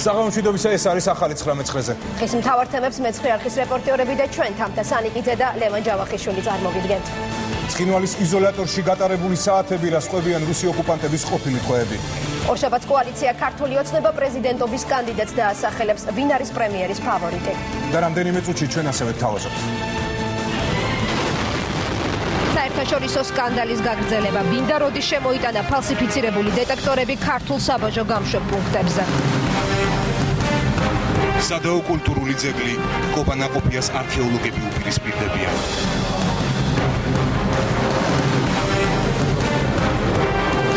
საღამომშვიდობისა ეს არის ახალი 19-ზე. ხის მთავარ თემებს მეცხრე არხის რეპორტიორები და ჩვენ თამთა სანიკიძე და ლევან ჯავახიშვილი წარმოგიდგენთ. ცხინვალის იზოლატორში გატარებული საათები რას ყვებიან რუსი ოკუპანტების ყოფილი დღეები. ორშაბათს კოალიცია ქართული ოცნება პრეზიდენტობის კანდიდატს დაასახელებს, ვინ არის პრემიერის ფავორიტი. და რამდენიმე წუთში ჩვენ ასევე გთავაზობთ. საერთაშორისო სკანდალის გაგრძელება, ვინ და როდის შემოიტანა ფალსიფიცირებული დეტექტორები ქართულ საბაჟო გამშვებ პუნქტებზე. სადაო კულტურული ძეგლი კოპანაკოფიას არქეოლოგები უპირისპირდებიან.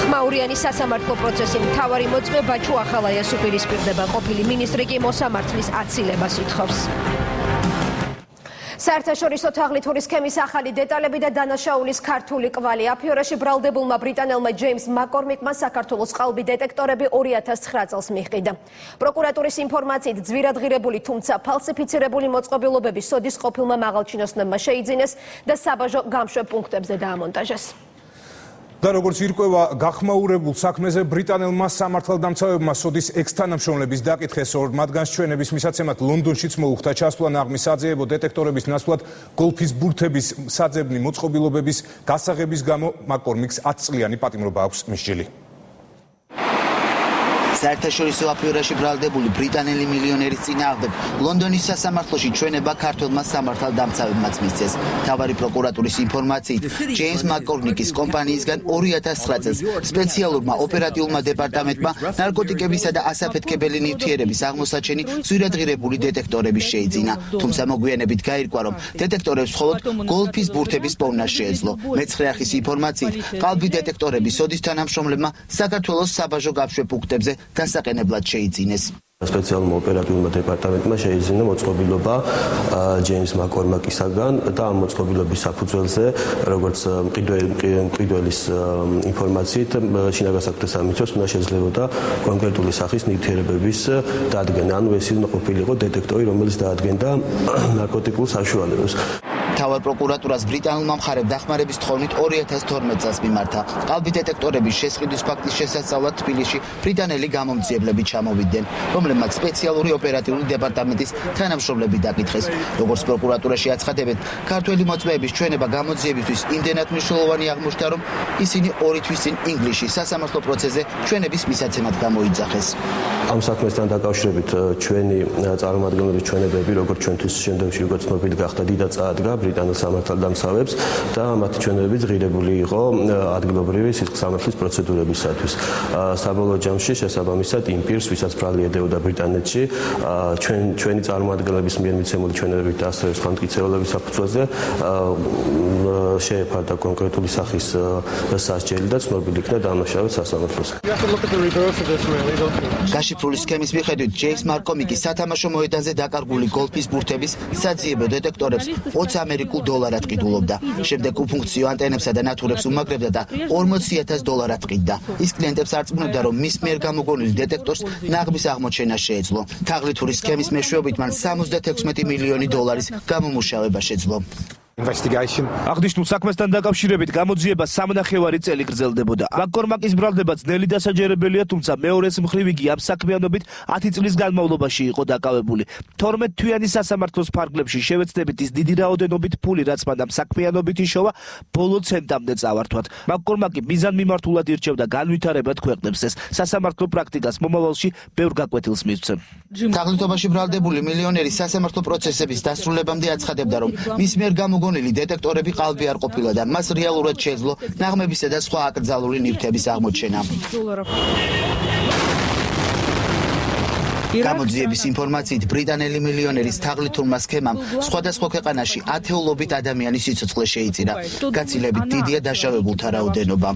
ხმაურიანი სასამართლო პროცესი მთავარი მოწმე ბაჩუ ახალაიას უპირისპირდება, ყოფილი მინისტრი კი მოსამართლის აცილებას ითხოვს. საერთაშორისო თაღლითური სქემის ახალი დეტალები და დანაშაულის ქართული კვალი. აფიორაში ბრალდებულმა ბრიტანელმა ჯეიმს მაკორმიკმა საქართველოს ყალბი დეტექტორები 2009 წელს მიჰყიდა. პროკურატურის ინფორმაციით ძვირადღირებული, თუმცა ფალსიფიცირებული მოწყობილობები სოდის ყოფილმა მაღალჩინოსნებმა შეიძინეს და საბაჟო გამშვებ პუნქტებზე დაამონტაჟეს. და როგორც ირკვევა გახმაურებულ საქმეზე ბრიტანელმა სამართალდამცავებმა სოდის ექს-თანამშრომლების დაკითხეს, მათგანს ჩვენების მისაცემად ლონდონშიც მოუხდა ჩასვლა ნაღმის საძიებო დეტექტორების ნაცვლად გოლფის ბურთების საძებნი მოწყობილობების გასაღების გამო მაკორმიკს 10 წლიანი პატიმრობა აქვს მისჯილი. საერთაშორისო აფიორაში ბრალდებული ბრიტანელი მილიონერის წინააღმდეგ ლონდონის სასამართლოში ჩვენება ქართველმა სამართალდამცავებმაც მისცეს. მთავარი პროკურატურის ინფორმაციით, ჯეიმს მაკორმიკის კომპანიისგან 2009 წელს სპეციალურმა ოპერატიულმა დეპარტამენტმა ნარკოტიკებისა და ასაფეთქებელი ნივთიერების აღმოსაჩენი ძვირადღირებული დეტექტორები შეიძინა. თუმცა მოგვიანებით გაირკვა, რომ დეტექტორებს მხოლოდ გოლფის ბურთების პოვნა შეეძლო. მეცხრე არხის ინფორმაციით, ყალბი დეტექტორები სოდის თანამშრომლებმა საქართველოს საბაჟო გამშვებ პუნქტებზე დასაყენებლად შეიძინეს. სპეციალურმა ოპერატიულმა დეპარტამენტმა შეიძინა მოწყობილობა ჯეიმს მაკორმაკისაგან და ამ მოწყობილობის საფუძველზე, როგორც მყიდველის ინფორმაციით, შინაგან საქმეთა სამინისტროს უნდა შეძლებოდა კონკრეტული სახის ნივთიერებების დადგენა. ანუ ეს უნდა ყოფილიყო დეტექტორი, რომელიც დაადგენდა ნარკოტიკულ საშუალებებს. მთავარ პროკურატურას ბრიტანულმა მხარემ დახმარების თხოვნით 2012 წელს მიმართა. ყალბი დეტექტორების შესყიდვის ფაქტის შესასწავლად თბილისში ბრიტანელი გამომძიებლები ჩამოვიდნენ, რომლებმაც სპეციალური ოპერატიული დეპარტამენტის თანამშრომლები დაკითხეს. როგორც პროკურატურაში აცხადებენ, ქართველი მოწმეების ჩვენება გამოძიებისთვის იმდენად მნიშვნელოვანი აღმოჩნდა, რომ ისინი 2 თვის წინ ინგლისში სასამართლო პროცესზე ჩვენების მისაცემად გამოიძახეს. ამ საქმესთან დაკავშირებით ჩვენი წარმომადგენლების ჩვენებები, როგორც ჩვენთვის შემდგომში როგორც ცნობილი გახდა, დიდად წაადგა ბრიტანელ სამართალდამცავებს და მათი ჩვენებები ღირებული იყო ადგილობრივი სისხლის სამართლის პროცედურებისათვის. საბოლოო ჯამში შესაბამისად იმ პირს, ვისაც ბრალი ედეოდა ბრიტანეთში, ჩვენი წარმომადგენლების მიერ მიცემული ჩვენებებით და ასევე სხვა მტკიცებულების საფუძველზე შეეფარდა კონკრეტული სახის სასჯელი და ცნობილი იქნა დამნაშავედ სასამართლოს. გაშიფრული სქემის მიხედვით, ჯეიმს მაკორმიკის სათამაშო მოედანზე დაკარგული გოლფის ბურთების საძიებო დეტექტორებს $40,000 ყიდულობდა. შემდეგ უფუნქციო ანტენებსა და ნათურებს უმაგრებდა და $40,000 ყიდდა. ის კლიენტებს არწმუნებდა, რომ მის მიერ გამოგონილი დეტექტორს ნაღმის აღმოჩენა შეეძლო. თაღლითური სქემის მეშვეობით მან $76 მილიონი გამომუშავება შეძლო. აღნიშნულ საქმესთან დაკავშირებით გამოძიება 3.5 წელი გრძელდებოდა. მაკორმაკის ბრალდება ძნელი დასაჯერებელია, თუმცა მეორეს მხრივ იგი ამ საქმიანობით 10 წლის განმავლობაში იყო დაკავებული. 12 თვიანი სასამართლოს ფარგლებში შევეცდებით ის დიდი რაოდენობით ფული, რაც მან ამ საქმიანობით იშოვა, ბოლო ცენტამდე წავართვათ. მაკორმაკი მიზანმიმართულად ირჩევდა განვითარებად ქვეყნებს. ეს სასამართლო პრაქტიკას მომავალში ბევრ გაკვეთილს მისცემ. თაღლითობაში ბრალდებული მილიონერი სასამართლო პროცესების დასრულებამდე აცხადებდა, რომ მის მიერ გამოგონილი დეტექტორები ყალბი არ ყოფილა და მას რეალურად შეეძლო ნაღმებისა და სხვა აკრძალული ნივთების აღმოჩენა. გამოძიების ინფორმაციით, ბრიტანელი მილიონერის თაღლითურმა სქემამ სხვადასხვა ქვეყანაში ათეულობით ადამიანის სიცოცხლე შეიწირა. გაცილებით დიდია დაშავებულთა რაოდენობა.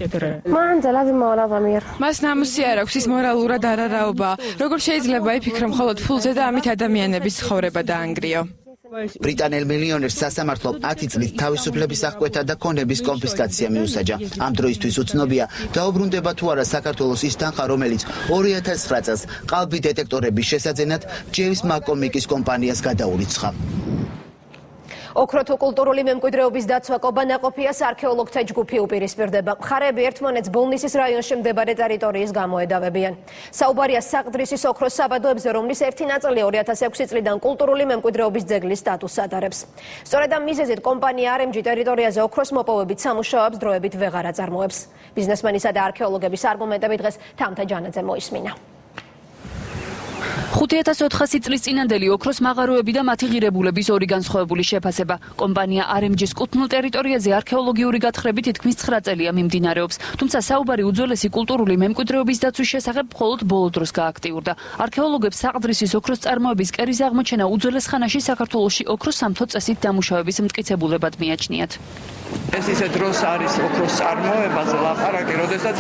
მას ნამუსი არ აქვს, ის მორალურად არარაობაა. როგორ შეიძლება იფიქრო მხოლოდ ფულზე და ამით ადამიანების ცხოვრება დაანგრიო? ბრიტანელ მილიონერს სასამართლომ 10 წლით თავისუფლების აღკვეთა და ქონების კონფისკაცია მიუსაჯა. ამ დროისთვის უცნობია, დაუბრუნდება თუ არა საქართველოს ის თანხა, რომელიც 2009 წელს ყალბი დეტექტორების შესაძენად ჯეიმს მაკორმიკის კომპანიას გადაურიცხა. ოქროთუ კულტურული მემკვიდრეობის დაცვა კობანაყოფიას არქეოლოგთა ჯგუფი უპირისპირდება. მხარეები ერთმანეთს ბოლნისის რაიონში მდებარე ტერიტორიის გამოედავებიან. საუბარია საყდრისის ოქროს საბადოებზე, რომლის ერთი ნაწილი 2006 წლიდან კულტურული მემკვიდრეობის ძეგლის სტატუსს ატარებს. სწორედ ამ მიზეზით კომპანია RMG ტერიტორიაზე ოქროს მოპოვებით სამუშაოებს დროებით ვეღარ აწარმოებს. ბიზნესმენისა და არქეოლოგების არგუმენტები დღეს თამთა ჯანაძე მოისმინა. 5400 წლის წინანდელი ოქროს მაღაროები და მათი ღირებულების ორი განსხვავებული შეფასება. კომპანია RMG-ს კუთვნილ ტერიტორიაზე არქეოლოგიური გათხრები თითქმის 9 წელია მიმდინარეობს. თუმცა საუბარი უძველესი კულტურული მემკვიდრეობის დაცვის შესახებ მხოლოდ ბოლო დროს გააქტიურდა. არქეოლოგებს საყდრისის ოქროს წარმოების კერის აღმოჩენა უძველეს ხანაში საქართველოში ოქროს სამთო წესით დამუშავების მტკიცებულებად მიაჩნიათ. ეს ისე დროს არის ოქროს წარმოებაზე ლაპარაკი, როდესაც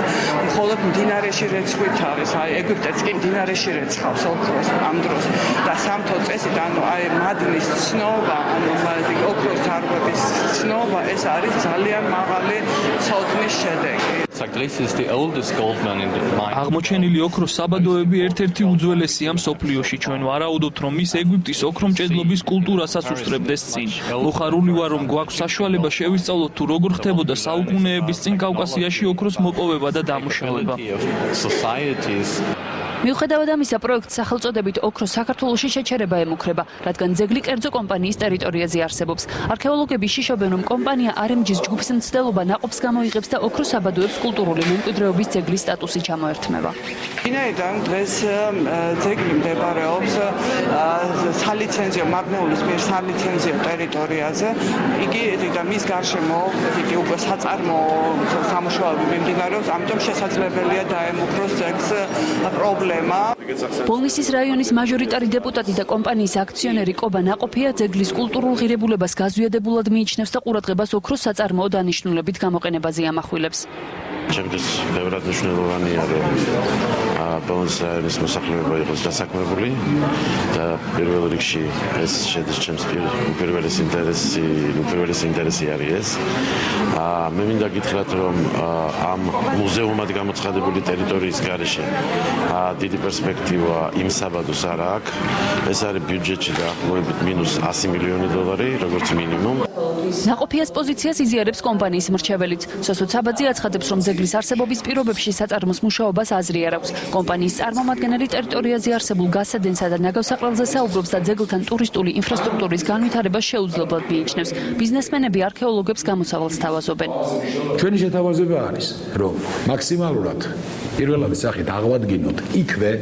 მხოლოდ მდინარეში რეცხვით არის, აი ეგვიპტეც კი მდინარეში რეცხავს ოქროს ამ დროს და სამთო წესით, ანუ აი მადნის ცნობა, ანუ ოქროს წარმოების ცნობა, ეს არის ძალიან მაღალი ცოდნის შედეგი. აღმოჩენილი ოქროს საბადოები ერთ-ერთი უძველესია მსოფლიოში. ჩვენ ვარაუდობთ, რომ ის ეგვიპტის ოქრომჭედლობის კულტურასაც უსწრებდეს წინ. მოხარული ვარ, რომ გვაქვს საშუალება შევისწავლოთ თუ როგორ ხდებოდა საუკუნეების წინ კავკასიაში ოქროს მოპოვება და დამუშავება. მიუხედავად ამისა, პროექტს სახელწოდებით ოქროს საქართველოში შეჩერება ემუქრება, რადგან ძეგლი კერძო კომპანიის ტერიტორიაზე არსებობს. არქეოლოგები შიშობენ, რომ კომპანია RMG-ს ჯგუფის მცდელობა ნაყოფს გამოიღებს და ოქროს საბადოებს კულტურული მემკვიდრეობის ძეგლის სტატუსი ჩამოერთმება. ვინაიდან დღეს ძეგლი მდებარეობს სალიცენზიო მაგნეულის მიერ სალიცენზიო ტერიტორიაზე, იგი და მის გარშემო იგი უკვე საწარმოო სამუშაოები მიმდინარეობს, ამიტომ შესაძლებელია დაემუქროს ძეგლს პრობლემა. ბოლნისის რაიონის მაჟორიტარი დეპუტატი და კომპანიის აქციონერი კობა ნაყოფია ძეგლის კულტურულ ღირებულებას გაზვიადებულად მიიჩნევს და ყურადღებას ოქროს საწარმოო დანიშნულებით გამოყენებაზე ამახვილებს. ჩემთვის ბევრად მნიშვნელოვანია, რომ ბოლნისის რაიონის მოსახლეობა იყოს დასაქმებული და პირველ რიგში ეს შედის ჩემს უპირველესი ინტერესი არის ეს. მე მინდა გითხრათ, რომ ამ მუზეუმად გამოცხადებული ტერიტორიის გარეშე დიდი პერსპექტივა იმ საბადოს არ აქვს. ეს არის ბიუჯეტში დაახლოებით -100 მილიონი დოლარი, როგორც მინიმუმ. ნაყოფიას პოზიციას იზიარებს კომპანიის მრჩეველიც. სოსო საბაძე აცხადებს, რომ ძეგლის არსებობის პირობებში საწარმოს მუშაობას აზრი არ აქვს. კომპანიის წარმომადგენელი ტერიტორიაზე არსებულ გასადენსა და ნაგავსაყრელზე საუბრობს და ძეგლთან ტურისტული ინფრასტრუქტურის განვითარებას შეუძლებლად მიიჩნევს. ბიზნესმენები არქეოლოგებს გამოსავალს თავაზობენ. ჩვენი შეთავაზება არის, რომ მაქსიმალურად პირველადი სახით აღვადგინოთ იქვე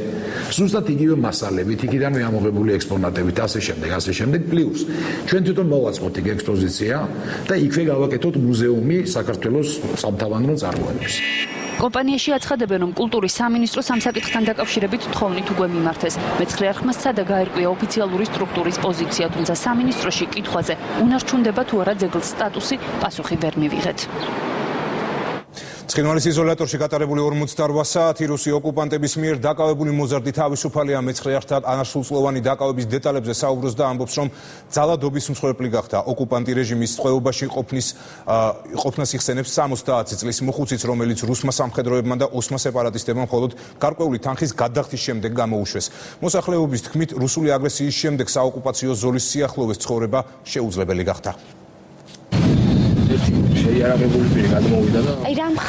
ზუსტად იგივე მასალებით, იქიდანვე ამოღებული ექსპონატებით და ასე შემდეგ, პლუს ჩვენ თვითონ მოვაწყოთ იქ ექსპოზიცია და იქვე გავაკეთოთ მუზეუმი საქართველოს სამთავრობო წარმოებების. კომპანიაში აცხადებენ, რომ კულტურის სამინისტროს ამ საკითხთან დაკავშირებით თხოვნით უკვე მიმართეს. მეცხრე არხმა სცადა გაერკვია ოფიციალური სტრუქტურის პოზიცია, თუმცა სამინისტროში კითხვაზე უნარჩუნდება თუ არა ძეგლს სტატუსი, პასუხი ვერ მივიღეთ. ცხინვალის იზოლატორში გატარებული 48 საათი რუსი ოკუპანტების მიერ დაკავებული მოზარდი თავისუფალია. მეცხრე არხთან ანარსულწლოვანი დაკავების დეტალებზე საუბრობს და ამბობს, რომ ძალადობის მსხვერპლი გახდა. ოკუპანტი რეჟიმის წყევობაში ყოფნას იხსენებს 70 წლის მოხუციც, რომელიც რუსმა სამხედროებმა და ოსმა სეპარატისტებმა მხოლოდ გარკვეული თანხის გადახდის შემდეგ გამოუშვეს. მოსახლეობის თქმით, რუსული აგრესიის შემდეგ საოკუპაციო ზოლის სიახლოვეს ცხოვრება შეუძლებელი გახდა.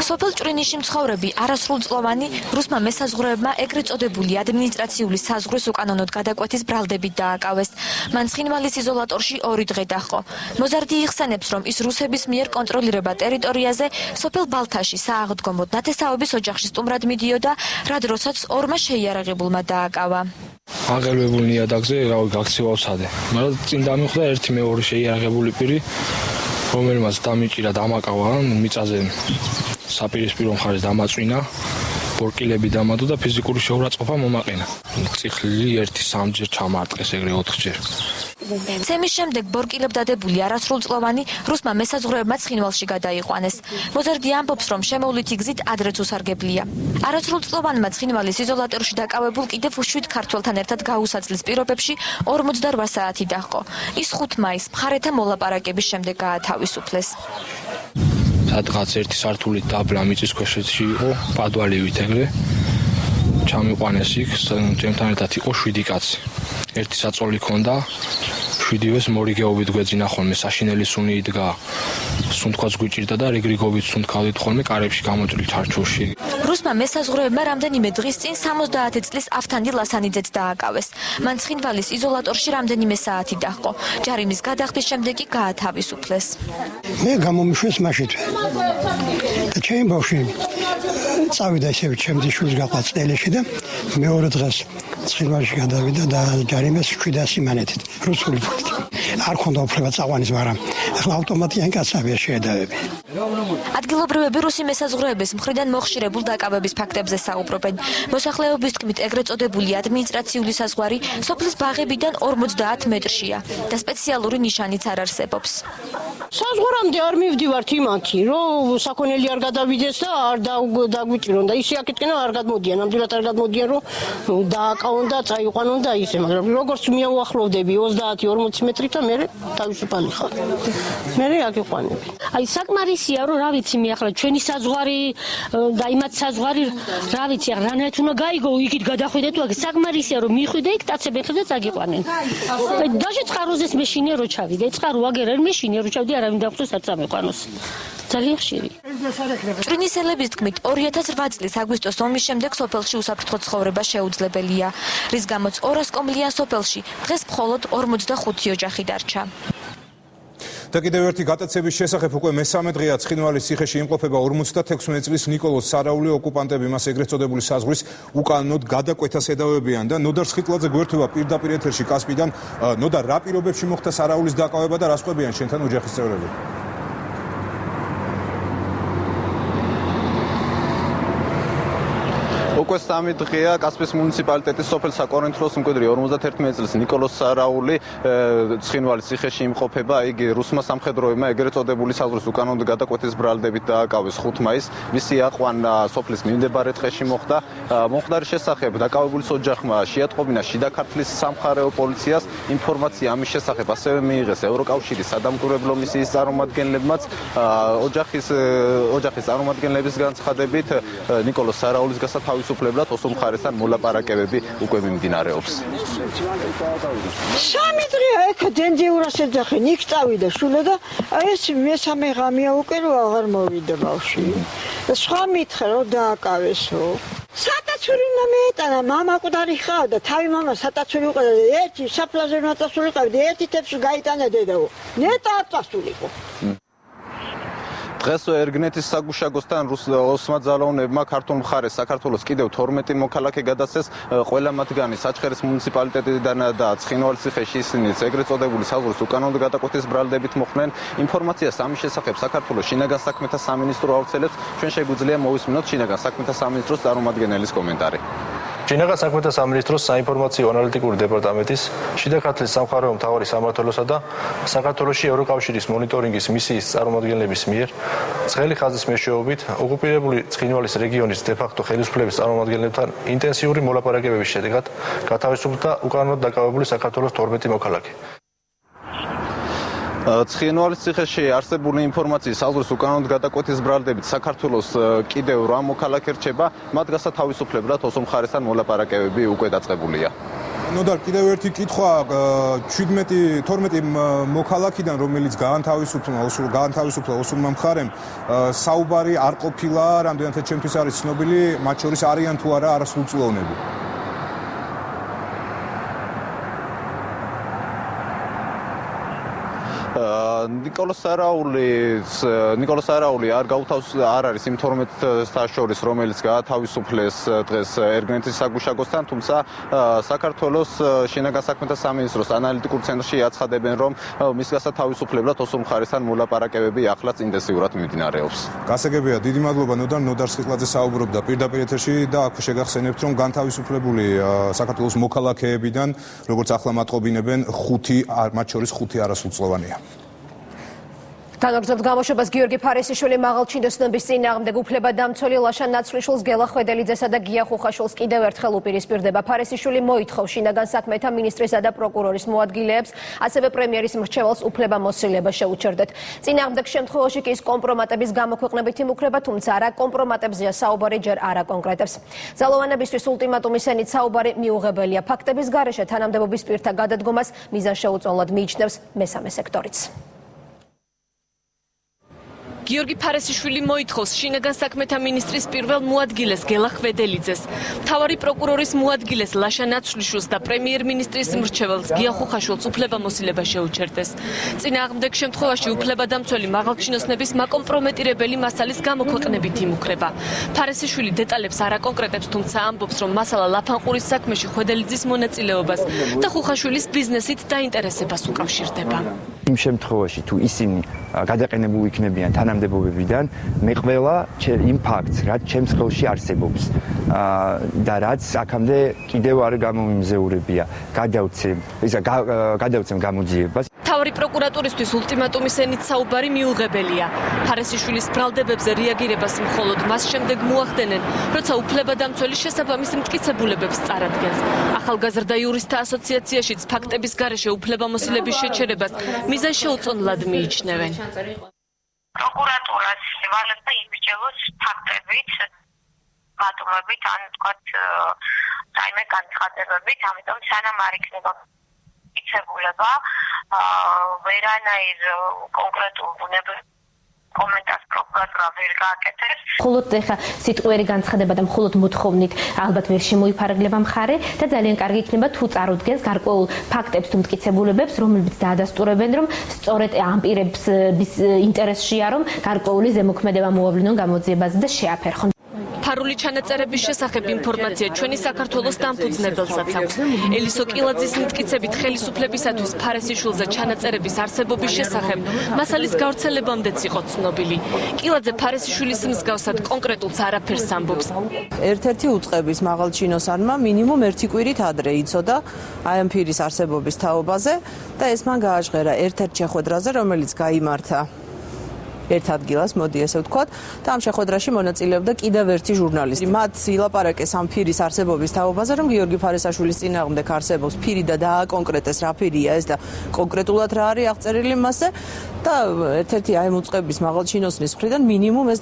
სოფელ ჭრინიში მცხოვრები არასრულწლოვანი რუსმა მესაზღვრეებმა ეგრეთ წოდებული ადმინისტრაციული საზღვრის უკანონოდ გადაკვეთის ბრალდებით დააკავეს. მან ცხინვალის იზოლატორში 2 დღე დაჰყო. მოზარდი იხსენებს, რომ ის რუსების მიერ კონტროლირება ტერიტორიაზე სოფელ ბალთაში სააღდგომოდ ნათესაობის ოჯახში სტუმრად მიდიოდა, რა დროსაც ორმა შეიარაღებულმა დააკავა. აღელვებულ ნიადაგზე გაქცევავსადე. მაგრამ წინ დამიხვდა ერთი მეორე შეიარაღებული პირი, რომელმაც დამიჭირა დამაკავა მიწაზე საპირისპირო მხარეს დამაწვინა, ბორკილები დამადო და ფიზიკური შეურაცხყოფა მომაყენა. წიხლილი 1-3 ჩამარტყეს, ეგრე 4 ჯერ. ცემის შემდეგ ბორკილებ დადებული არასრულწლოვანი რუსმა მესაზღვრეებმა ცხინვალში გადაიყვანეს. მოზარდი ამბობს, რომ შემოვლითი გზით ადრეც უსარგებლია. არასრულწლოვანმა ცხინვალის იზოლატორში დაკავებულ კიდევ 7 ქართველთან ერთად გაუსაძლის პირობებში 48 საათი დაჰყო. ის 5 მაისს მხარეთა მოლაპარაკების შემდეგ გაათავისუფლეს. სადღაც 1 სართულით დაბლა მიწისქვეშეთში იყო, პადვალივით ეგრე. ჩამიყვანეს იქ, ჩემთან ერთად იყო 7 კაცი. ერთი საწოლი ქონდა, შვიდივეს მორიგეობით გვეძინა ხოლმე საშინელი სუნი იდგა. სუნთქვაც გვიჭირდა და რიგრიგობით სუნთქავდით ხოლმე კარებში გამოჭრილ ჩარჩოში. რუსმა მესაზღვრეებმა რამდენიმე დღის წინ 70 წლის ავთანდი ლასანიძეც დააკავეს. მან ცხინვალის იზოლატორში რამდენიმე საათი დაჰყო. ჯარიმის გადახდის შემდეგ კი გაათავისუფლეს. მე გამომიშვეს მაშინვე. და ჩემი ბავშვი წავიდა ისევ ჩემი შვილს გაყვა წელში და მეორე დღეს ცხინვალში გადავიდა და ჯარიმეს 700 მონეტით რუსული ფულით. არ ქონდა უფლება წაყვანის, მაგრამ ახლა ავტომატურად გასავია შეედავები. ადგილობრივები რუსი მესაზღვრეების მხრიდან მოხშირებულ დაკავების ფაქტებზე საუბრობენ. მოსახლეობის თქმით, ეგრეთ წოდებული ადმინისტრაციული საზღვარი სოფლის ბაღებიდან 50 მეტრშია და სპეციალური ნიშანიც არ არსებობს. საზღვარამდე არ მივდივართ იმათი, რომ საქონელი არ გადავიდეს და არ დაგვიჭირონ და ისე აქეთკენ არ გადმოდიან, ამდენად არ გადმოდიან, რომ დააკავონ და წაიყვანონ და ისე, მაგრამ როგორც მიუახლოვდები 30-40 მეტრით და მე თავისუფალი ხარ. მე აქ იყვანები. აი საკმარისია რომ რა ვიცი მე ახლა ჩვენი საზღვარი და იმათ საზღვარი რა ვიცი რანაირად უნდა გაიგო იქით გადახვიდეთ თუ საკმარისია რომ მიხვიდე იქ კაცები ეხლა და წაგიყვანენ. აი დაჟე წყაროზეს მე შინე რო ჩავიდე, წყარო აგერენ მე შინე რო ჩავიდე არავინ დახვდეს არ წამეყვანოს. ძალიან ხშირი. ჭრინისელების თქმით 2008 წლის აგვისტოს ომის შემდეგ სოფელში უსაფრთხო ცხოვრება შეუძლებელია, რის გამოც 200 კომლიან სოფელში დღეს მხოლოდ 45 ოჯახი დარჩა. და კიდევ ერთი გატაცების შესახებ უკვე მესამე დღეა ცხინვალის ციხეში იმყოფება 56 წლის ნიკოლოზ სარაული. ოკუპანტები მას ეგრეთ წოდებული საზღვრის უკანონოდ გადაკვეთას ედავებიან და ნოდარ სხიტლაძე გვერდება პირდაპირ ეთერში კასპიდან. ნოდარ, რა პირობებში მოხდა სარაულის დაკავება და რა სხვებიან შენთან ოჯახის წევრები? უკვე 3 დღეა კასპიის მუნიციპალიტეტის სოფელ საკორინთოს მკვიდრი 51 წლის ნიკოლოზ სარაული ცხინვალის ციხეში იმყოფება. იგი რუსმა სამხედროებმა ეგრეთ წოდებული საზღვრის უკანონოდ გადაკვეთის ბრალდებით დააკავეს 5 მაისს. მისი აყვანა სოფლის მიმდებარე ტყეში მოხდა. მომხდარის შესახებ დაკავებულის ოჯახმა შეატყობინა შიდა ქართლის სამხარეო პოლიციას. ინფორმაცია ამის შესახებ ასევე მიიღეს ევროკავშირის სადამკვირვებლო მისიის წარმომადგენლებმაც. ოჯახის წარმომადგენლების განცხადებით ნიკოლოზ სარაულის გასათავისუფლებლად ოსურ მხარესთან მოლაპარაკებები უკვე მიმდინარეობს. 3 დღეა ეკ დენჯეურას ეძახენ, იქ წავიდა შულე და ეს მესამე ღამეა უკვე რომ აღარ მოვიდა ბავშვი. სხვა მითხრა რომ დააკავესო. სატაცური უნდა მეეტანა, მამა ყდარი ხავდა, თავი მამა სატაცური უყდა, ერთი საფლაზე ნატაცური ყავდა, ერთი თებში გაიტანა დედაო. ნეტა აწასულიყო. დღეს ერგნეთის საგუშაგოსთან ოსმაძალოვნებმა ქართულ მხარეს საქართველოს კიდევ 12 მოქალაქე გადასცეს. ყველა მათგანი საჩხერის მუნიციპალიტეტიდან და ცხინვალის ციხეში ისინიც ეგრეთ წოდებული საზღვრის უკანონოდ გადაკვეთის ბრალდებით მოხდნენ. ინფორმაციას ამის შესახებ საქართველოს შინაგან საქმეთა სამინისტრო ავრცელებს. ჩვენ შეგვიძლია მოვისმინოთ შინაგან საქმეთა სამინისტროს წარმომადგენლის კომენტარი. შინაგან საქმეთა სამინისტროს საინფორმაციო ანალიტიკური დეპარტამენტის შიდა ქართლის სამხარეო მთავარი სამმართველოსა და საქართველოში ევროკავშირის მონიტორინგის მისიის წარმომადგენლების მიერ ცხელი ხაზის მეშვეობით ოკუპირებული ცხინვალის რეგიონის დე-ფაქტო ხელისუფლების წარმომადგენლებთან ინტენსიური მოლაპარაკებების შედეგად გათავისუფლდა უკანონოდ დაკავებული საქართველოს 12 მოქალაქე. ცხინვალის ციხეში არსებული ინფორმაციის საზღვრის უკანონოდ გადაკვეთის ბრალდებით საქართველოს კიდევ 8 მოქალაქე რჩება. მათ გასათავისუფლებლად ოსურ მხარესთან მოლაპარაკებები უკვე დაწყებულია. ნოდარ, კიდევ ერთი კითხვა 12 მოქალაქიდან, რომელიც გაანთავისუფლა ოსურმა მხარემ, საუბარი არ ყოფილა, რამდენადაც ჩემთვის არის ცნობილი, მათ შორის არიან თუ არა არასრულწლოვნები. ნიკოლოზ სარაული არ არის იმ 12-თა შორის, რომელიც გაათავისუფლეს დღეს ერგნეთის საგუშაგოსთან, თუმცა საქართველოს შინაგან საქმეთა სამინისტროს ანალიტიკურ ცენტრში აცხადებენ, რომ მის გასათავისუფლებლად ოსურ მხარესთან მოლაპარაკებები ახლაც ინტენსიურად მიმდინარეობს. გასაგებია, დიდი მადლობა ნოდარ სხიტლაძე საუბრობდა პირდაპირ ეთერში და აქ შეგახსენებთ, რომ განთავისუფლებული საქართველოს მოქალაქეებიდან, როგორც ახლა მატყობინებენ, 5, მათ შორის 5 არასრულწლოვანია. განაგრძობთ გამოშვებას გიორგი ფარისიშვილი მაღალჩინოსნების წინააღმდეგ უფლებადამცველი ლაშა ნაცვლიშვილს გელა ხვედელიძესა და გია ხუხაშვილს კიდევ ერთხელ უპირისპირდება. ფარისიშვილი მოითხოვს შინაგან საქმეთა მინისტრისა და პროკურორის მოადგილეებს, ასევე პრემიერის მრჩეველს უფლებამოსილება შეუჩერდეთ. წინააღმდეგ შემთხვევაში კი ის კომპრომატების გამოქვეყნებით იმუქრება, თუმცა რა კომპრომატებზეა საუბარი ჯერ არ აკონკრეტებს. ძალოვანებისთვის ულტიმატუმის ენით საუბარი მიუღებელია. ფაქტების გარეშე თანამდებობის პირთა გადადგომას მიზანშეუწონლად მიიჩნევს მესამე სექტორიც. გიორგი ფარისიშვილი მოითხოვს შინაგან საქმეთა მინისტრის პირველ მოადგილეს გელა ხვედელიძეს, მთავარი პროკურორის მოადგილეს ლაშა ნაცვლიშვილს და პრემიერ-მინისტრის მრჩეველს გია ხუხაშვილს უფლებამოსილება შეუჩერდეს. წინააღმდეგ შემთხვევაში უფლებადამცველი მაღალჩინოსნების მაკომპრომეტირებელი მასალის გამოქვეყნებით იმუქრება. ფარისიშვილი დეტალებს არ აკონკრეტებს, თუმცა ამბობს, რომ მასალა ლაფანყურის საქმეში ხვედელიძის მონაწილეობას და ხუხაშვილის ბიზნესით დაინტერესებას უკავშირდება. იმ შემთხვევაში თუ ისინი გადაყენებულ იქნებიან თანამდებობებიდან, მე ყველა იმ ფაქტს, რაც ჩემს ხელში არსებობს და რაც აქამდე კიდევ არ გამომიმზეურებია, გადავცემ გამოძიებას. მთავარი პროკურატურისთვის ულტიმატუმის ენით საუბარი მიუღებელია. ფარისიშვილის ბრალდებებზე რეაგირებას მხოლოდ მას შემდეგ მოახდენენ, როცა უფლებადამცველი შესაბამის მტკიცებულებებს წარადგენს. ახალგაზრდა იურისტთა ასოციაციაშიც ფაქტების გარეშე უფლებამოსილების შეჩერებას მიზანშეუწონლად მიიჩნევენ. პროკურატურას ვალებდა იმსჯელოს ფაქტებით, მატუმებით, ან თქვათ, რაიმე განცხადებებით, ამიტომ სანამ არ იქნება მტკიცებულება, ვერანაირ კონკრეტულ ბუნებრივ კომენტარს პროკურატურა ვერ გააკეთებს. მხოლოდ ეხა სიტყვიერი განცხადება და მხოლოდ მოთხოვნით ალბათ ვერ შემოიფარგლება მხარე და ძალიან კარგი იქნება თუ წარუდგენს გარკვეულ ფაქტებს თუ მტკიცებულებებს, რომლებიც დაადასტურებენ, რომ სწორედ ამ პირების ინტერესშია, რომ გარკვეული ზემოქმედება მოავლინონ გამოძიებაზე და შეაფერხონ. ფარული ჩანაწერების შესახებ ინფორმაცია ჩვენი საქართველოს დამფუძნებელსაც აქვს. ელისო კილაძის მტკიცებით ხელისუფლებისათვის ფარისიშვილზე ჩანაწერების არსებობის შესახებ მასალის გავრცელებამდეც იყო ცნობილი. კილაძე ფარისიშვილის მსგავსად კონკრეტულს არაფერს ამბობს. ერთ-ერთი უწყების მაღალჩინოსანმა მინიმუმ ერთი კვირით ადრე იცოდა აი ამ ფირის არსებობის თაობაზე და ეს მან გააჟღერა ერთ-ერთ შეხვედრაზე, რომელიც გაიმართა ერთ ადგილას, მოდი ესე ვთქვათ, და ამ შეხვედრაში მონაწილეობდა კიდევ ერთი ჟურნალისტი. მათ ილაპარაკეს ამ ფირის არსებობის თაობაზე, რომ გიორგი ფარისაშვილის წინააღმდეგ არსებობს ფირი და დააკონკრეტეს რა ფირია ეს და კონკრეტულად რა არის აღწერილი მასზე და ერთ-ერთი აი უწყების მაღალჩინოსნის მხრიდან მინიმუმ ეს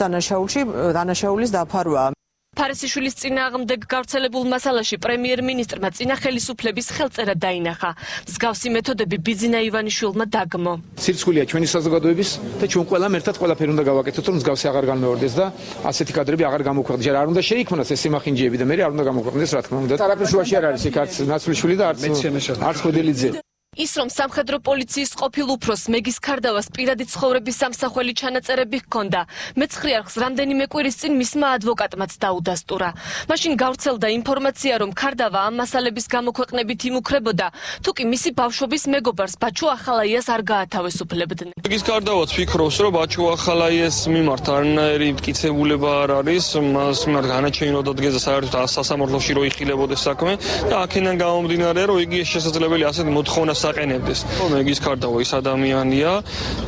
დანაშაულის დაფარვაა. ფარისიშვილის წინააღმდეგ გავრცელებულ მასალაში პრემიერ-მინისტრმა წინა ხელისუფლების ხელწერა დაინახა. მსგავსი მეთოდები ბიძინა ივანიშვილმა დაგმო. სირცხვილია ჩვენი საზოგადოების და ჩვენ ყველამ ერთად ყველაფერი უნდა გავაკეთოთ, რომ მსგავსი აღარ განმეორდეს და ასეთი კადრები აღარ გამოქვეყნდეს. ჯერ არ უნდა შეიქმნას ეს სიმახინჯეები და მე არ უნდა გამოქვეყნდეს, რა თქმა უნდა. არაფერ შუაში არ არის იქ არც ნაცვლიშვილი და არც ხვედელიძე. ის რომ სამხედრო პოლიციის ყოფილ უფროსს მეგის ქარდავას პირადი ცხოვრების სამსახველი ჩანაწერები ჰქონდა, მეცხრე არხს რამდენიმე კვირის წინ მისმა ადვოკატმაც დაუდასტურა. მაშინ გავრცელდა ინფორმაცია, რომ ქარდავა ამ მასალების გამოქვეყნებით იმუქრებოდა, თუ კი მისი ბავშვობის მეგობარს ბაჩუ ახალაიას არ გაათავისუფლებდნენ. მეგის ქარდავაც ფიქრობს, რომ ბაჩუ ახალაიას მიმართ არანაირი მტკიცებულება არ არის, მას მიმართ განაჩენილ დადგეს საერთოდ სასამართლოში რო იხილებოდეს საქმე და აქედან გამომდინარე, რომ იგი შესაძლებელი ასეთ მოთხოვნას აყენებდეს. მეგის ქარდავა ის ადამიანია,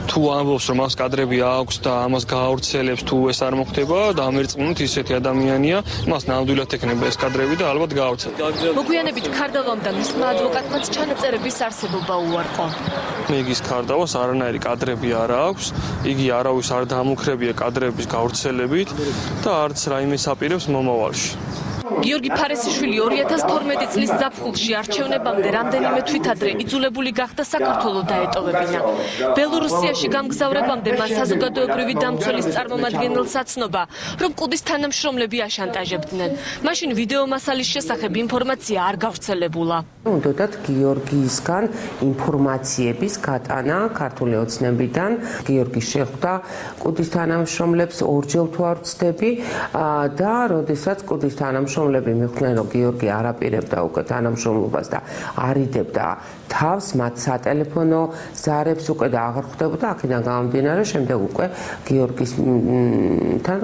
თუ ამბობს, რომ მას კადრები აქვს და ამას გაავრცელებს, თუ ეს არ მოხდება, დამერწმუნდით ისეთი ადამიანია, მას ნამდვილად ეკნება ეს კადრები და ალბათ გაავრცელებს. მოგვიანებით ქარდავამ და მისმა ადვოკატმაც ჩანაწერების არსებობა უარყო. მეგის ქარდავას არანაირი კადრები არ აქვს, იგი არავის არ დამუქრებია კადრების გავრცელებით და არც რაიმე საპირებს მომავალში. გიორგი ფარისიშვილი 2012 წლის ზაფხულში არჩევნებამდე რამდენიმე თვით ადრე იძულებული გახდა საქართველოს დაეტოვებინა. ბელორუსიაში გამგზავრებამდე მას საზოგადოებრივი დამცველის წარმომადგენელს აცნობა, რომ კუდის თანამშრომლები აშანტაჟებდნენ. მაშინ ვიდეო მასალის შესახებ ინფორმაცია არ გავრცელებულა. უნდათ გიორგიისგან ინფორმაციების გატანა ქართული ოცნებიდან. გიორგი შეხვდა კუდის თანამშრომლებს ორჯერ თუ არ ვცდები და როდესაც კუდის თანამშრომლები მიხვდნენ, რომ გიორგი არაპირებდა უკვე თანამშრომლობას და არიდებდა თავს, მათ სატელეფონო ზარებს უკვე და აღარ ხვდებოდა, აქედან გამომდინარე, შემდეგ უკვე გიორგისთან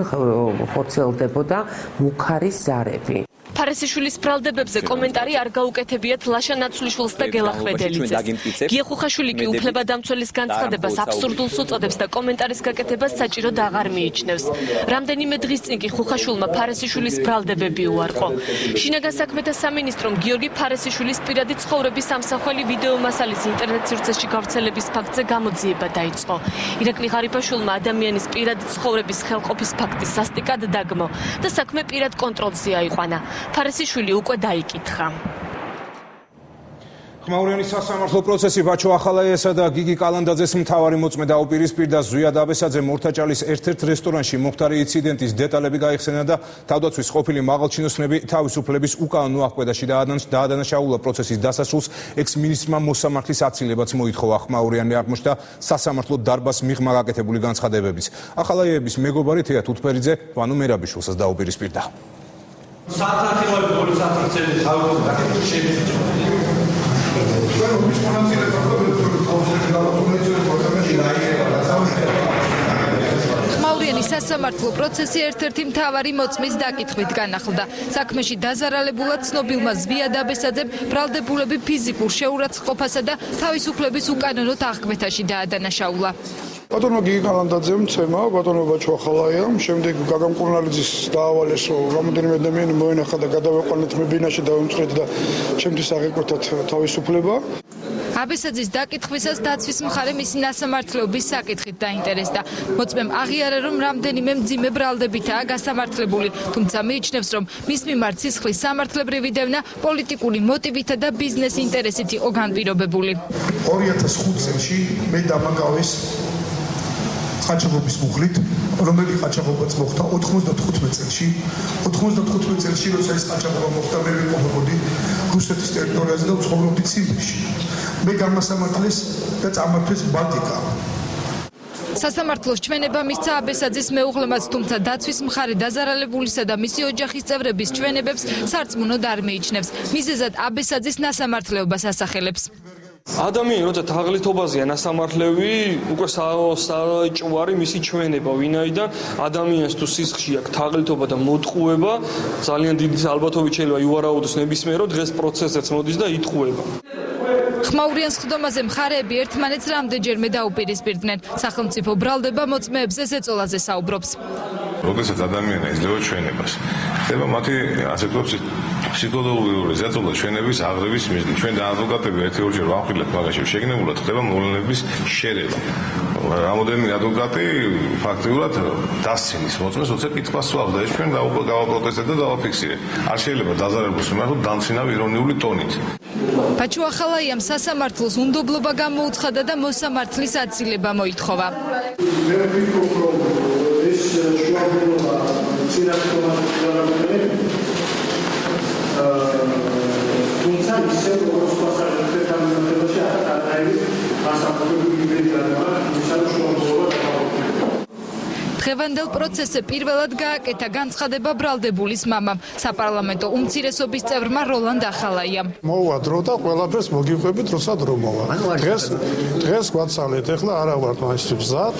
ხორციელდებოდა მუქარის ზარები. ფარესიშვილის ბრალდებებზე კომენტარი არ გაუკეთებიათ ლაშა ნაცვლიშვილს და გელა ხვედელიძეს. გია ხუხაშვილი კი უფლებადამცველის განცხადებას აბსურდულს უწოდებს და კომენტარის გაკეთებას საჭიროდ აღარ მიიჩნევს. რამდენიმე დღის წინ კი ხუხაშვილმა ფარესიშვილის ბრალდებები უარყო. შინაგან საქმეთა სამინისტრომ გიორგი ფარესიშვილის პირადი ცხოვრების ამსახველი ვიდეო მასალის ინტერნეტ სივრცეში გავრცელების ფაქტზე გამოძიება დაიწყო. ირაკლი ღარიბაშვილმა ადამიანის პირადი ცხოვრების ხელყოფის ფაქტი სასტიკად დაგმო და საქმე პირად კონტროლზე აიყვანა. ფარესიშვილი უკვე დაიკითხა. ხმაურიანის სასამართლო პროცესი ბაჩო ახალაიასა და გიგი კალანდაძეს მთავარი მოწმე დაუპირისპირდა ზვიად აბესაძე მორთაჭალის ერთ-ერთ რესტორანში მომხდარი ინციდენტის დეტალები გაიხსენა და თავდაცვის ყოფილი მაღალჩინოსნები თავისუფლების უკანონო აღკვედაში დაადანაშაულა პროცესის დასასრულს ექს-მინისტრმა მოსამართლის აცილებაც მოითხოვა. ხმაურიანი აღმოჩნდა სასამართლო დარბაზს მიღმა გაკეთებული განცხადებებიც. ახალაიების მეგობარი თეა თუთფერიძე ვანო მერაბიშვილსაც დაუპირისპირდა. ხმაურიანის სასამართლო პროცესი ერთ-ერთი მთავარი მოწმის დაკითხვით განახლდა. საქმეში დაზარალებულად ცნობილმა ზვიად აბესაძემ ბრალდებულები ფიზიკურ შეურაცხყოფასა და თავისუფლების უკანონო აღკვეთაში დაადანაშაულა. ბატონმა გიგი კალანდაძემ ცემა, ბატონმა ბაჩო ახალაიამ, შემდეგ გაგამ კურნალიძის დაავალეს, რომ რამოდენიმე ადამიანი მოენახა და გადავეყვანეთ მე ბინაში დავიმწყეთ და ჩემთვის აღეკვეთათ თავისუფლება. აბესაძის დაკითხვისას დაცვის მხარე მისი ნასამართლეობის საკითხით დაინტერესდა. მოწმემ აღიარა, რომ რამდენიმე მძიმე ბრალდებითაა გასამართლებული, თუმცა მიიჩნევს, რომ მის მიმართ სისხლის სამართლებრივი დევნა პოლიტიკური მოტივითა და ბიზნეს ინტერესით იყო განპირობებული. 2005 წელს მე დამაგავეს ყაჩაღობის მუხლით, რომელიც ყაჩაღობაც მოხდა 95 წელში. 95 წელში, როცა ეს ყაჩაღობა მოხდა, მე ვიყავდი რუსეთის ტერიტორიაზე და ვცხოვრობდი ციმბირში. მე გამასამართლეს და წამართვეს ბალტიკა. სასამართლოს ჩვენება მისცა აბესაძის მეუღლემაც, თუმცა დაცვის მხარე დაზარალებულისა და მისი ოჯახის წევრების ჩვენებებს სარწმუნოდ არ მიიჩნევს. მიზეზად აბესაძის ნასამართლეობას ასახელებს. ადამიანი როცა თაღლითობაზეა ნასამართლები, უკვე საჭვარი მისი ჩვენება, ვინაიდან ადამიანს თუ სისხლში აქვს თაღლითობა და მოტყუება, ძალიან დიდი ალბათობით შეიძლება ივარაუდოს ნებისმიერო დღეს პროცესიც მოდის და იტყუება. ხმაურიანს ხდომაზე მხარეები ერთმანეთს რამდენჯერმე დაუპირისპირდნენ. სახელმწიფო ბრალდება მოწმეებს ზეწოლაზე საუბრობს. როდესაც ადამიანი იძლევა ჩვენებას, ხდება მათი ასე ვთქვათ ფსიქოლოგიური ზეწოლა ჩვენების აღრევის მიზნით. ჩვენ და ადვოკატები ერთ-ერთჯერ ვამხილეთ მაგაში შეგნებულად ხდება მოვლენების შერევა. რამოდენიმე ადვოკატი ფაქტიურად დასცინის მოწმეს, როცა კითხვას სვავს და ეს ჩვენ გავაპროტესტეთ და დავაფიქსირეთ. არ შეიძლება დაზარალებას მიმართოთ დამცინავ ირონიული ტონით. ბაჩო ახალაიამ სასამართლოს უნდობლობა გამოუცხადა და მოსამართლის აცილება მოითხოვა. ეს შუაგულობა ცირაკტომატიკურია. თუმცა ისევ როგორც პასაჟირთა თანამდებობაში არ ასაკობრივი ვიდეო ისევ შუაგულობა დღევანდელ პროცესზე პირველად გააკეთა განცხადება ბრალდებულის მამამ, საპარლამენტო უმცირესობის წევრმა როლანდ ახალაიამ. მოვა დრო და ყველაფერს მოგიყვებით, როცა დრო მოვა. დღეს გვაცალეთ, ეხლა არა ვართ მასში მზად,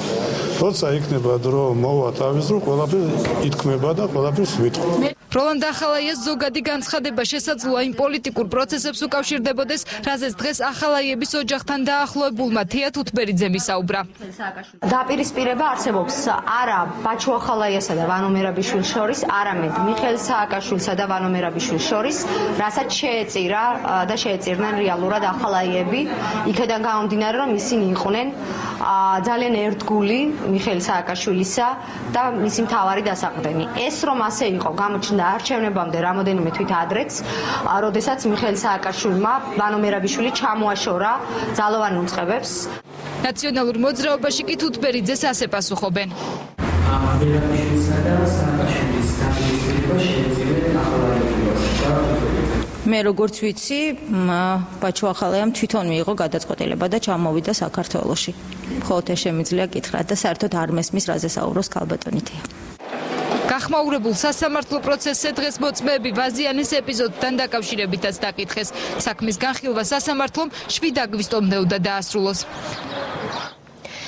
როცა იქნება დრო მოვა თავის დრო, ყველაფერი ითქმება და ყველაფერს ვიტყვი. როლანდ ახალაიას ზოგადი განცხადება შესაძლოა იმ პოლიტიკურ პროცესებს უკავშირდებოდეს, რაზეც დღეს ახალაიების ოჯახთან დაახლოებულმა თეა თუთბერიძემ ისაუბრა. დაპირისპირება არსებობს არა ბაჩო ახალაიასა და ვანო მერაბიშვილის შორის, არამედ მიხეილ სააკაშვილსა და ვანო მერაბიშვილის შორის, რასაც შეეწირა და შეეწირნენ რეალურად ახალაიები, იქიდან გამომდინარე, რომ ისინი იყვნენ ძალიან ერთგული მიხეილ სააკაშვილისა და მისი მთავარი დასაყრდენი. ეს რომ ასე იყო, გამოჩნდა არჩევნებამდე რამოდენიმე თვით ადრეც, როდესაც მიხეილ სააკაშვილმა ვანო მერაბიშვილი ჩამოაშორა ძალოვან უწყებებს. ნაციონალურ მოძრაობაში კი თუთბერიძეს ასე პასუხობენ. მერაბიშვილისა და სააკაშვილის დაპირისპირება შეეწირნენ ახალაიებს. მე როგორც ვიცი, ბაჩო ახალაიამ თვითონ მიიღო გადაწყვეტილება და ჩამოვიდა საქართველოში. მხოლოდ ეს შემიძლია გითხრა და საერთოდ არ მესმის რაზე საუბრობს ქალბატონი თეა. გახმაურებულ სასამართლო პროცესზე დღეს მოწმეები ვაზიანის ეპიზოდთან დაკავშირებითაც დაკითხეს. საქმის განხილვა სასამართლომ 7 აგვისტომდე უნდა დაასრულოს.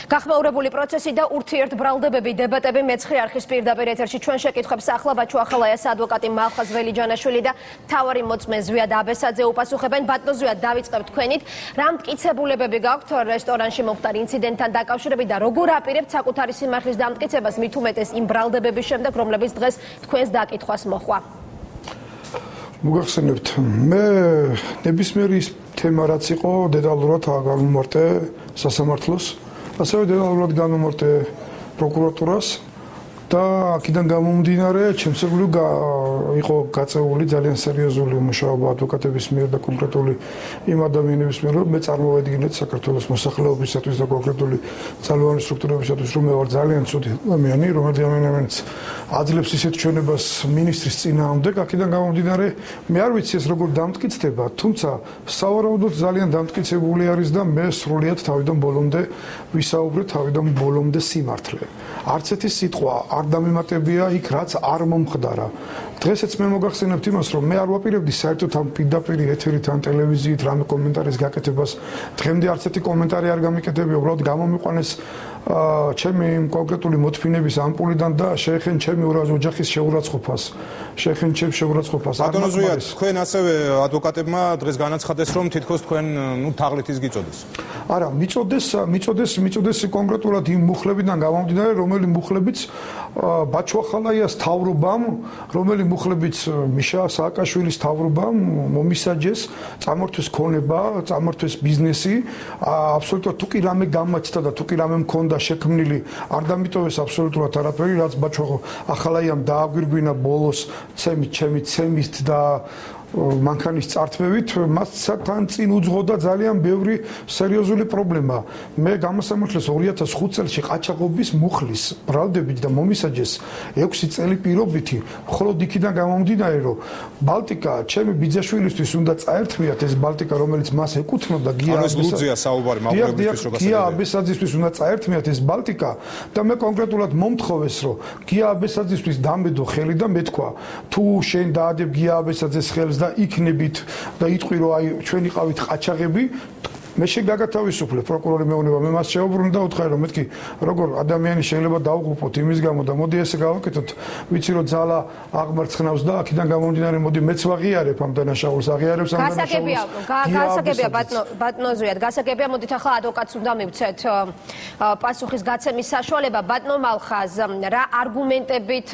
გახმაურებული პროცესი და ურთიერთბრალდებები დებატები მეცხრე არხის პირდაპირ ეთერში ჩვენ შეკითხვებს ახლა ბაჩუ ახალაიას ადვოკატი მალხაზ ველიჯანაშვილი და მთავარი მოწმე ზვიად აბესაძე უპასუხებენ. ბატონო ზვიად, დავიწყებთ თქვენით. რა მტკიცებულებები გაქვთ რესტორანში მომხდარ ინციდენტთან დაკავშირებით და როგორ აპირებთ საკუთარი სიმართლის დამტკიცებას, მით უმეტეს იმ ბრალდებების შემდეგ, რომლებიც დღეს თქვენს დაკითხვას მოჰყვა? მოგახსენებთ, მე ნებისმიერი ის თემა რაც იყო დეტალურად გამომარტე სასამართლოს, ასევე დეტალურად გამომარტე პროკურატურას და აქედან გამომდინარე ჩემსებული იყო გაწეული ძალიან სერიოზული მუშაობა ადვოკატების მიერ და კონკრეტული იმ ადამიანების მიერ, რომ მე წარმოვედგინეთ საქართველოს მოსახლეობისათვის და კონკრეტული ძალოვანი სტრუქტურებისათვის, რომ მე ვარ ძალიან ცუდი ადამიანი, რომელიც აძლევს ისეთ ჩვენებას მინისტრის წინააღმდეგ. აქედან გამომდინარე მე არ ვიცი ეს როგორ დამტკიცდება, თუმცა სავარაუდოდ ძალიან დამტკიცებული არის და მე სრულიად თავიდან ბოლომდე ვისაუბრე თავიდან ბოლომდე სიმართლე. არც ერთი სიტყვა არ დამემატებია იქ რაც არ მომხდარა. დღესაც მე მოგახსენებთ იმას, რომ მე არ ვაპირებდი საერთოდ ამ პირდაპირ ეთერით ან ტელევიზიით რამე კომენტარის გაკეთებას. დღემდე არც ერთი კომენტარი არ გამიკეთებია, უბრალოდ გამომიყვანეს ჩემი კონკრეტული მოთფინების ამპულიდან და შეეხენ ჩემი ოჯახის შეურაცხყოფას. ბატონო ზვიად, თქვენ ასევე ადვოკატებმა დღეს განაცხადეს, რომ თითქოს თქვენ თაღლითის გიწოდეს. არა, მიწოდეს კონკრეტულად იმ მუხლებიდან გამომდინარე, რომელი მუხლებიც ბაჩუ ახალაიას თავრობამ, რომელი მუხლებიც მიშა სააკაშვილის თავრობამ მომისაჯეს, წამორთვეს ქონება, წამორთვეს ბიზნესი, აბსოლუტურად თუ კი რამე გამაჩნდა და თუ კი რამე მქონდა შექმნილი, არ დამიტოვეს აბსოლუტურად არაფერი, რაც ბაჩუ ახალაიამ დააგვირგვინა ბოლოს ცემით და მანქანის წართმევით, მასთან წინ უძღოდა ძალიან ბევრი სერიოზული პრობლემა. მე გამოსამართლეს 2005 წელს ყაჩაღობის მუხლის ბრალდებით და მომისაჯეს 6 წელი პირობითი, მხოლოდ იქიდან გამომდინარე, რომ ბალტიკა ჩემი ბიძაშვილისთვის უნდა წაერთმიათ ეს ბალტიკა, რომელიც მას ეკუთვნოდა გია აბესაძისთვის უნდა წაერთმიათ ეს ბალტიკა და მე კონკრეტულად მომთხოვეს, რომ გია აბესაძისთვის დამედო ხელი და მეთქვა, თუ შენ დაადებ გია აბესაძეს ხელს და იქნებით და იტყვი რომ აი ჩვენ იყავით ყაჩაღები, მე შეგაგათავისუფლე პროკურორი მეუბნება, მე მას შეუბრუნდი და უთხრა რომ მეთქი როგორ ადამიანი შეიძლება დაუღუპოთ იმის გამო და მოდი ესე გავაკეთოთ, ვიცი რომ ძალა აღმარცხნავს და აქედან გამომდინარე მოდი მეც ვაღიარებ ამ დანაშაულს, აღიარებს ამ დანაშაულს. გასაგებია ბატონო ზვიად, გასაგებია, მოდით ახლა ადვოკატს უნდა მივცეთ პასუხის გაცემის საშუალება. ბატონო მალხაზ, რა არგუმენტებით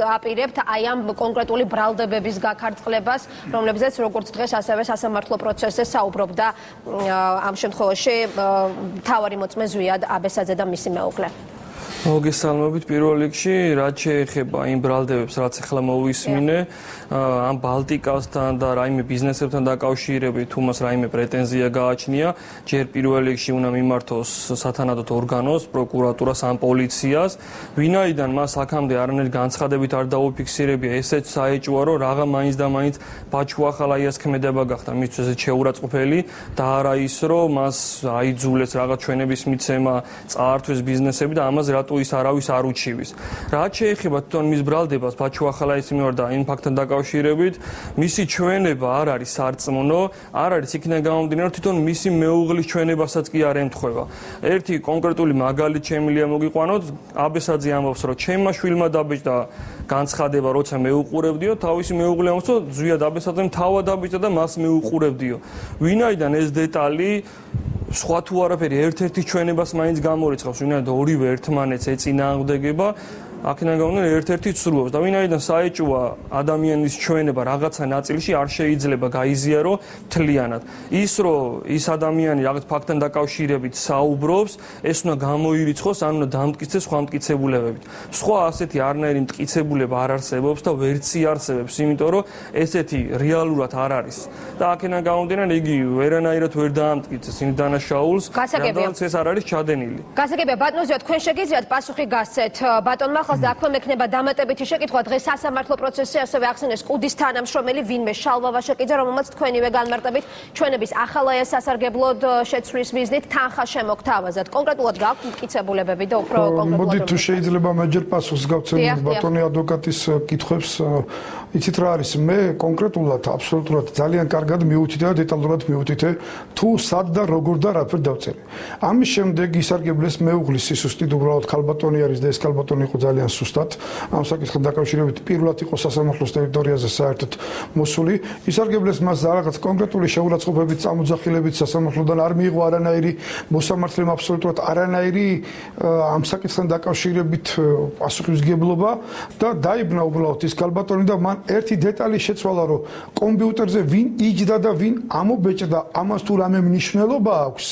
აპირებთ აი ამ კონკრეტული ბრალდებების გაქარწყლებას, რომლებზეც როგორც დღეს ასევე სასამართლო პროცესზე საუბრობდა ამ შემთხვევაში მთავარი მოწმე ზვიად აბესაძე და მისი მეუღლე. მოგესალმებით პირველ რიგში, რაც შეეხება იმ ბრალდებებს, რაც ახლა მოვისმინე, ამ ბალტიკასთან და რაიმე ბიზნესებთან დაკავშირებით, თუ მას რაიმე პრეტენზია გააჩნია, ჯერ პირველ რიგში უნდა მიმართოს სათანადოდ ორგანოს, პროკურატურას ან პოლიციას, ვინაიდან მას აქამდე არანაირი განცხადებით არ დაუფიქსირებია, ესეც საეჭვოა, რომ რაღა მაინც და მაინც ბაჩუ ახალაიას ქმედება გახდა მისთვის ეს შეურაცხყოფელი და არა ის, რომ მას აიძულეს რაღაც ჩვენების მიცემა, წაართვეს ბიზნესები და ამას რატო ის არავის არ უჩივის. რაც შეეხება თვითონ მის ბრალდებას ბაჩუ ახალაის მიმართ და იმ ფაქტთან დაკავშირებით, მისი ჩვენება არ არის სარწმუნო, არ არის იქიდან გამომდინარე, რომ თვითონ მისი მეუღლის ჩვენებასაც კი არ ემთხვევა. ერთი კონკრეტული მაგალითი შემიძლია მოგიყვანოთ, აბესაძე ამბობს, რომ ჩემმა შვილმა დაბეჭდა განცხადება, როცა მე უყურებდიო, თავისი მეუღლე ამბობს, რომ ზვიად აბესაძემ თავად დაბეჭდა და მას მე უყურებდიო. ვინაიდან ეს დეტალი სხვა თუ არაფერი ერთ-ერთი ჩვენებას მაინც გამორიცხავს, ვინაიდან ორივე ერთმანეთს ეწინააღმდეგება, აქედან გამომდინარე ერთ-ერთი ცრუობს და ვინაიდან საეჭვოა ადამიანის ჩვენება რაღაცა ნაწილში არ შეიძლება გაიზიარო მთლიანად. ის რომ ის ადამიანი რაღაც ფაქტთან დაკავშირებით საუბრობს, ეს უნდა გამოირიცხოს, ან უნდა დამტკიცდეს სხვა მტკიცებულებებით. სხვა ასეთი არანაირი მტკიცებულება არ არსებობს და ვერც იარსებებს, იმიტომ რომ ესეთი რეალურად არ არის. და აქედან გამომდინარე იგი ვერანაირად ვერ დაამტკიცეს იმ დანაშაულს, რადგან ეს არ არის ჩადენილი. გასაგებია ბატონო ზვიად, თქვენ შეგიძლიათ პასუხი გასცეთ ბატონმა ახალს და აქვე მექნება დამატებითი შეკითხვა დღეს სასამართლო პროცესში ასევე ახსენეს კუდის თანამშრომელი ვინმე შალვა ვაშაკიძე, რომელმაც თქვენივე განმარტებით ჩვენების ახალაია სასარგებლოდ შეცვლის მიზნით თანხა შემოგთავაზათ. კონკრეტულად გაქვთ მტკიცებულებები და უფრო კონკრეტულად მოდი თუ შეიძლება მე ჯერ პასუხს გავცემოთ ბატონი ადვოკატის კითხვებს. იცით რა არის, მე კონკრეტულად აბსოლუტურად ძალიან კარგად მივუთითე და დეტალურად მივუთითე თუ სად და როგორ და რაფერ დავწერე. ამის შემდეგ ისარგებლეს მეუღლის სისუსტით, უბრალოდ ქალბატონი არის და ეს ქალბატონი იყო ძალიან სუსტად ამ საკითხთან დაკავშირებით პირველად იყო სასამართლოს ტერიტორიაზე საერთოდ მოსული. ისარგებლეს მას რაღაც კონკრეტული შეურაცხყოფებით წამოძახილებით სასამართლოდან არ მიიღო არანაირი მოსამართლემ აბსოლუტურად არანაირი ამ საკითხთან დაკავშირებით პასუხისმგებლობა და დაიბნა უბრალოდ ის ქალბატონი და მან ერთი დეტალი შეცვალა, რომ კომპიუტერზე ვინ იჯდა და ვინ ამობეჭდა, ამას თუ რამე მნიშვნელობა აქვს.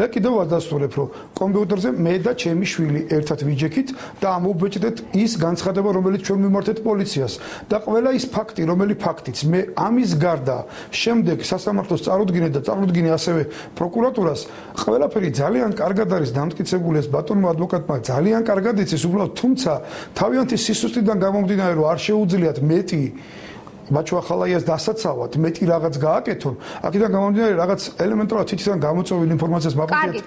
მე კიდევ ვადასტურებ, რომ კომპიუტერზე მე და ჩემი შვილი ერთად ვიჯექით და ამობეჭდეთ ის განცხადება, რომელიც ჩვენ მიმართეთ პოლიციას და ყველა ის ფაქტი, რომელი ფაქტიც მე ამის გარდა შემდეგ სასამართლოს წარუდგინე და წარუდგინე ასევე პროკურატურას, ყველაფერი ძალიან კარგად არის დამტკიცებული, ეს ბატონმა ადვოკატმა ძალიან კარგად იცის, უბრალოდ თუმცა თავიანთი სისუსტიდან გამომდინარე, რომ არ შეუძლიათ მეტი ბაჩუახალაიას დასაცავად, მეტი რაღაც გააკეთონ, აქედან გამომდინარე რაღაც ელემენტარულად თითიდან გამოწვევილი ინფორმაციას მაპატიეთ.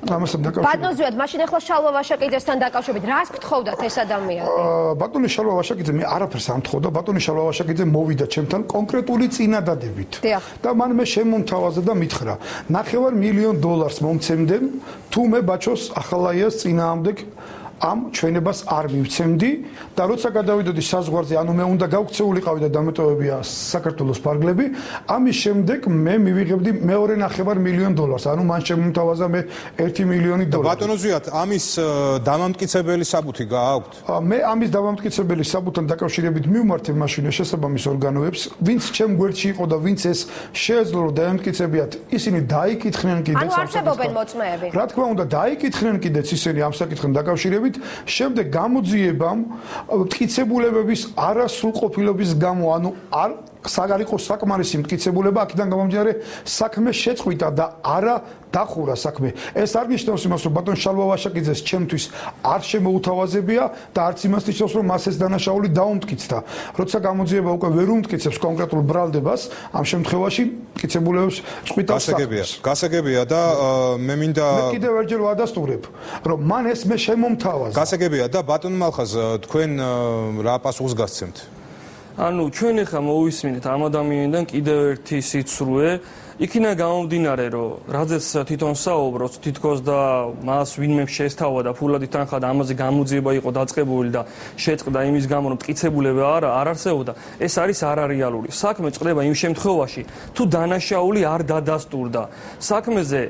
ამასთან დაკავშირებით. ბატონ ზვიად, მაშინ ახლა შალვა ვაშაკიძესთან დაკავშირებით, რას გთხოვდათ ეს ადამიანი? ბატონი შალვა ვაშაკიძე მე არაფერს არ მთხოვდა, ბატონი შალვა ვაშაკიძე მოვიდა ჩემთან კონკრეტული წინადადებით. და მან მე შემომთავაზა და მითხრა, $500,000 მომცემდე, თუ მე ბაჩოს ახალაიას წინააღმდეგ ამ ჩვენებას არ მივცემდი და როცა გადავიდოდი საზღვარზე, ანუ მე უნდა გავქცეულიყავი და დამეტოვებია საქართველოს ფარგლები, ამის შემდეგ მე მივიღებდი მეორე $500,000, ანუ მან შემომთავაზა მე $1,000,000. ბატონო ზვიად, ამის დამამტკიცებელი საბუთი გააქვთ? მე ამის დამამტკიცებელი საბუთთან დაკავშირებით მივმართებ მაშინ შესაბამის ორგანოებს, ვინც ჩემ გვერდში იყო და ვინც ეს შეეძლო რომ დაემტკიცებიათ, ისინი დაიკითხნენ კიდეც. ანუ არსებობენ მოწმეები? რა თქმა უნდა, დაიკითხნენ კიდეც ისინი ამ საკითხთან დაკავშირებით. შემდეგ გამოძიებამ მტკიცებულებების არასრულყოფილობის გამო, ანუ არ იყო საკმარისი მტკიცებულება, აქედან გამომდინარე საქმე შეწყვიტა და არა დახურა საქმე. ეს არ ნიშნავს იმას, რომ ბატონ შალვა ვაშაკიძეს ჩემთვის არ შემოუთავაზებია და არც იმას ნიშნავს, რომ მას ეს დანაშაული დაუმტკიცდა. როცა გამოძიება უკვე ვერ უმტკიცებს კონკრეტულ ბრალდებას, ამ შემთხვევაში მტკიცებულებებს წყვიტავს საქმეს. გასაგებია და მე მინდა კიდევ ერთხელ ვადასტურებ, რომ მან ეს მე შემომთავაზა. გასაგებია და ბატონ მალხაზ, თქვენ რა პასუხს გასცემთ? ანუ ჩვენ ახლა მოვისმინეთ ამ ადამიანიდან კიდევ ერთი სიცრუე, იქინა გამომდინარე, რომ რაზეც თვითონ საუბრობს, თითქოს და მას ვინმე შეესთავა და ფულადი თანხა და ამაზე გამოძიება იყო დაწყებული და შეწყდა იმის გამო, რომ მტკიცებულება არ არსებობდა, ეს არის არარეალური. საქმე წყდება იმ შემთხვევაში, თუ დანაშაული არ დადასტურდა. საქმეზე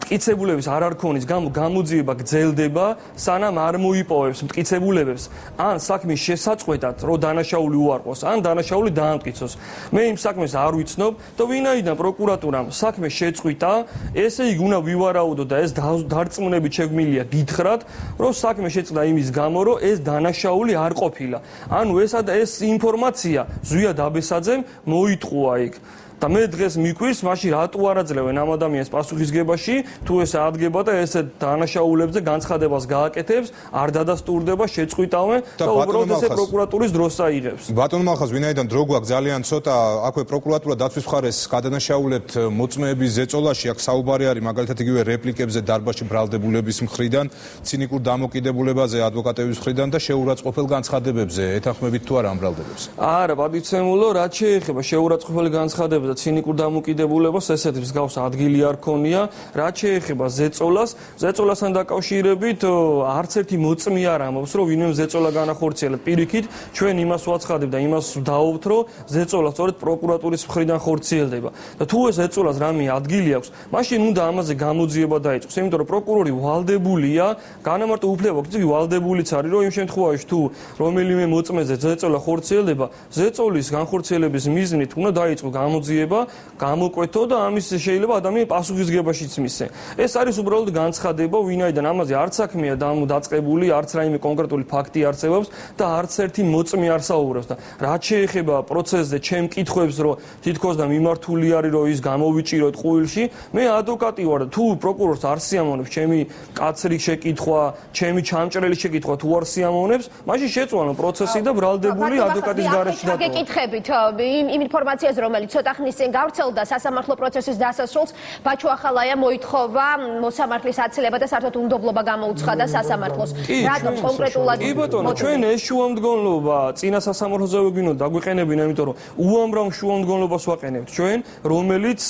მტკიცებულების არ არქონის გამო გამოძიება გრძელდება, სანამ არ მოიპოვებს მტკიცებულებებს, ან საქმის შესაწყვეტად, რომ დანაშაული უარყოს, ან დანაშაული დაამტკიცოს. მე იმ საქმეს არ ვიცნობ და ვინაიდან პროკურატურამ საქმე შეწყვიტა, ესე იგი უნდა ვივარაუდო და ეს დარწმუნებით შეგვიძლია გითხრათ, რომ საქმე შეწყდა იმის გამო, რომ ეს დანაშაული არ ყოფილა. ანუ ეს ინფორმაცია ზვიად აბესაძემ მოიტყუა იქ. და მე დღეს მიკვირს, მაშინ რატო არ აძლევენ ამ ადამიანს პასუხისგებაში, თუ ეს ადგება და ესე დანაშაულებზე განცხადებას გააკეთებს, არ დადასტურდება, შეწყვიტავენ და უბრალოდ ესე პროკურატურის დროს აიღებს. ბატონ მალხაზ, ვინაიდან დრო გვაქვს ძალიან ცოტა, აქვე პროკურატურა დაცვის მხარეს გადანაშაულებთ მოწმეების ზეწოლაში, აქ საუბარი არის მაგალითად იგივე რეპლიკებზე დარბაზში ბრალდებულების მხრიდან, ცინიკურ დამოკიდებულებაზე ადვოკატების მხრიდან და შეურაცხყოფელ განცხადებებზე, ეთანხმებით თუ არა ამ ბრალდებებს? არა, პატიცემულო, რაც შეეხება შეურაცხყოფელ განცხადებებს და ცინიკურ დამოკიდებულებას, ესეთი მსგავს ადგილი არ ქონია. რაც შეეხება ზეწოლასთან დაკავშირებით, არც ერთი მოწმე არ ამბობს, რომ ვინმე ზეწოლა განახორციელა. პირიქით, ჩვენ იმას ვაცხადებთ და იმას დავობთ, რომ ზეწოლა სწორედ პროკურატურის მხრიდან ხორციელდება. და თუ ეს ზეწოლას რამე ადგილი აქვს, მაშინ უნდა ამაზე გამოძიება დაიწყოს. იმიტომ რომ პროკურორი ვალდებულია, განამარტო უფლება აქვს, იგი ვალდებულიც არის, რომ იმ შემთხვევაში თუ რომელიმე მოწმეზე ზეწოლა ხორციელდება, ზეწოლის განხორციელების მიზნით უნდა დაიწყოს გამოძიება გამოძიება გამოკვეთო და ამის შეიძლება ადამიანი პასუხისგებაშიც მისცე. ეს არის უბრალოდ განცხადება, ვინაიდან ამაზე არც საქმეა დაწყებული, არც რაიმე კონკრეტული ფაქტი არსებობს და არც ერთი მოწმე არ საუბრობს და რაც შეეხება პროცესზე ჩემ კითხვებს, რომ თითქოს და მიმართული არის, რომ ის გამოვიჭიროთ ყუილში, მე ადვოკატი ვარ და თუ პროკურორს არ სიამოვნებს ჩემი კაცრი შეკითხვა, ჩემი ჩამჭრელი შეკითხვა თუ არ სიამოვნებს, მაშინ შეწვანო პროცესი და ბრალდებული ადვოკატის გარეშე დატოვა. გეკითხებით იმ ინფორმაციაზე, რომელიც ცოტა ხნის წინ გავრცელდა სასამართლო პროცესის დასასრულს, ბაჩუ ახალაია მოითხოვა მოსამართლის აცილება და საერთოდ უნდობლობა გამოუცხადა სასამართლოს. რატომ კონკრეტულად? კი ბატონო, ჩვენ ეს შუამდგომლობა წინა სასამართლოზე ვიგინოთ დაგვიყენებინა, იმიტომ რომ უამრავ შუამდგომლობას ვაყენებთ ჩვენ, რომელიც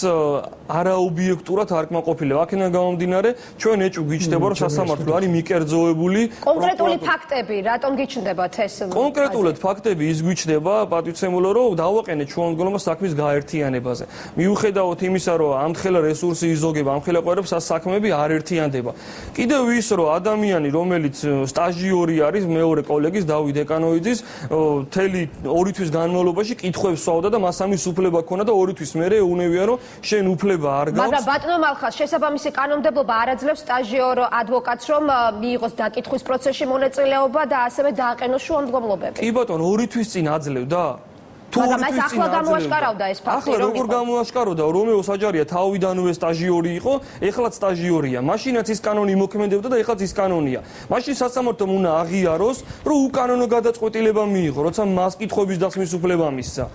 არაობიექტურად არ კმაყოფილება. აქედან გამომდინარე, ჩვენ ეჭვ გიჩნდება, რომ სასამართლო არის მიკერძოებული. კონკრეტული ფაქტები, რატომ გიჩნდებათ ეს? კონკრეტულად ფაქტები ის გვიჩნდება, პატივცემულო, რომ დავაყენეთ შუამდგომლობა საქმის გაერთიანებაზე. მიუხედავად იმისა, რომ ამხელა რესურსი იზოგება, ამხელა ყვერებს საქმეები არ ერთიანდება. კიდევ ის, რომ ადამიანი, რომელიც სტაჟიორი არის, მეორე კოლეგის დავით ეკანოიძის, მთელი 2 თვის განმავლობაში კითხვებს სვავდა და მას ამის უფლება ჰქონდა და 2 თვის მერე ეუნებია, რომ შენ უფლება არ გაქვს. მაგრამ ბატონო მალხას შესაბამისი კანონმდებლობა არ აძლევს სტაჟიორ ადვოკატს, რომ მიიღოს დაკითხვის პროცესში მონაწილეობა და ასევე დააყენოს შუამდგომლობები. კი ბატონო, 2 თვის წინ აძლევდა. მაგრამ ეს ახლა გამოაშკარავდა ეს ფაქტი, ახლა როგორ გამოაშკარავდა, რომეო საჯარია თავიდანვე სტაჟიორი იყო, ეხლაც სტაჟიორია. მაშინაც ის კანონი მოქმედებდა და ეხლაც ის კანონია. მაშინ სასამართლომ უნდა აღიაროს, რომ უკანონო გადაწყვეტილება მიიღო, როცა მას კითხვების დასმის უფლება მისცა.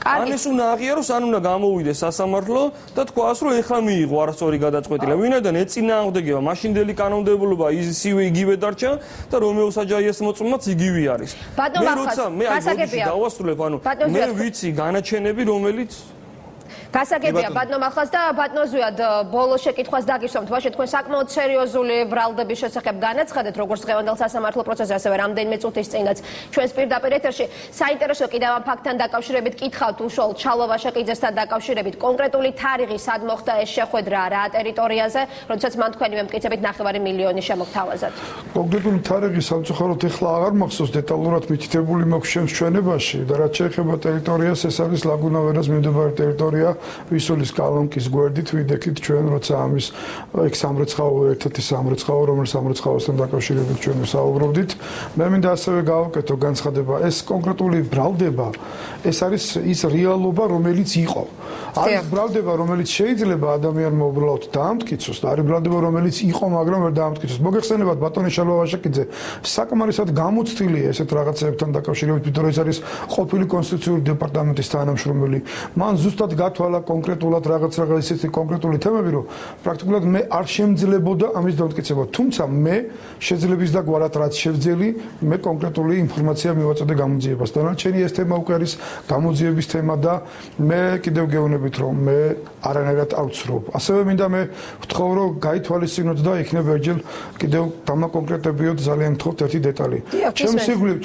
ან ეს უნდა აღიაროს, ან უნდა გამოვიდეს სასამართლო და თქვას, რომ ეხლა მიიღო არასწორი გადაწყვეტილება. ვინაიდან ეწინააღმდეგება მაშინდელი კანონმდებლობა ისივე იგივე დარჩა და რომეო საჯარიას მოწმობაც იგივე არის. მე როცა მე აი დავასრულებ, ანუ მე ვიცი განაჩენები, რომელიც გასაგებია ბატონო მალხას და ბატონო ზვიად ბოლო შეკითხვას დაგისვამთ. ვაშე თქვენ საკმაოდ სერიოზული ბრალდების შესახებ განაცხადეთ, როგორც დღევანდელ სასამართლო პროცესზე, ასევე რამდენიმე წუთის წინაც ჩვენს პირდაპირ ეთერში. საინტერესო კიდევ ამ ფაქტთან დაკავშირებით კითხავთ უშუალოდ ჩალოვა შეკიძესთან დაკავშირებით კონკრეტული თარიღი, სად მოხდა ეს შეხვედრა, რა ტერიტორიაზე, როდესაც მან თქვენივე მტკიცებით 9 მილიონი შემოგთავაზათ. კონკრეტული თარიღი სამწუხაროდ ეხლა აღარ მახსოვს დეტალურად მითითებული მაქვს ჩემს ჩვენებაში და რაც შეეხება ტერიტორიას, ეს არის ლაგუნა ვერას მიმდებარე ტერიტორია. ვისოლის კალონკის გვერდით ვიდექით ჩვენ, როცა ამის ეგ სამრეცხაო ერთ-ერთი სამრეცხაო, რომელიც სამრეცხაოსთან დაკავშირებით ჩვენ ვსაუბრობდით. მე მინდა ასევე გავაკეთო განცხადება, ეს კონკრეტული ბრალდება, ეს არის ის რეალობა, რომელიც იყო. არის ბრალდება, რომელიც შეიძლება ადამიანმა უბრალოდ დაამტკიცოს და არის ბრალდება, რომელიც იყო, მაგრამ ვერ დაამტკიცოს. მოგეხსენებათ ბატონი შალვა ვაშაკიძე, საკმარისად გამოცდილია ესეთ რაღაცებთან დაკავშირებით, იმიტომ რომ ეს არის ყოფილი კონსტიტუციური დეპარტამენტის თანამშრომელი. მან ზუსტად გათვალა კონკრეტულად რაღაც ისეთი კონკრეტული თემები, რომ პრაქტიკულად მე არ შემძლებოდა ამის დამტკიცება. თუმცა მე შეძლების და გვარად რაც შევძელი, მე კონკრეტული ინფორმაცია მივაწოდე გამოძიებას. დანარჩენი ეს თემა უკვე არის გამოძიების თემა და მე კიდევ გეუბნებით, რომ მე არანაირად არ ვცრობ. ასევე მინდა მე ვთხოვ, რომ გაითვალისწინოთ და იქნება ერთხელ კიდევ დამაკონკრეტებიოთ ძალიან გთხოვთ ერთი დეტალი.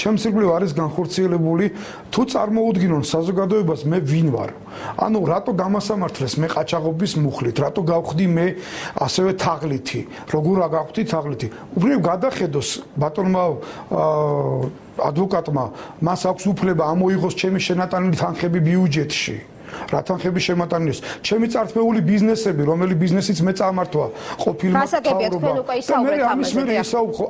ჩემს ირგვლივ არის განხორციელებული, თუ წარმოუდგინონ საზოგადოებას მე ვინ ვარ. ანუ რატო გამასამართლეს მე ყაჩაღობის მუხლით, რატო გავხდი მე ასევე თაღლითი, როგორ გავხდი თაღლითი. უბრალოდ გადახედოს ბატონმა ადვოკატმა, მას აქვს უფლება ამოიღოს ჩემი შენატანილი თანხები ბიუჯეტში. რა თანხები შემატანილოს, ჩემი წარსული ბიზნესები, რომელი ბიზნესიც მე წამართვა, ყოფილმა თავრობა.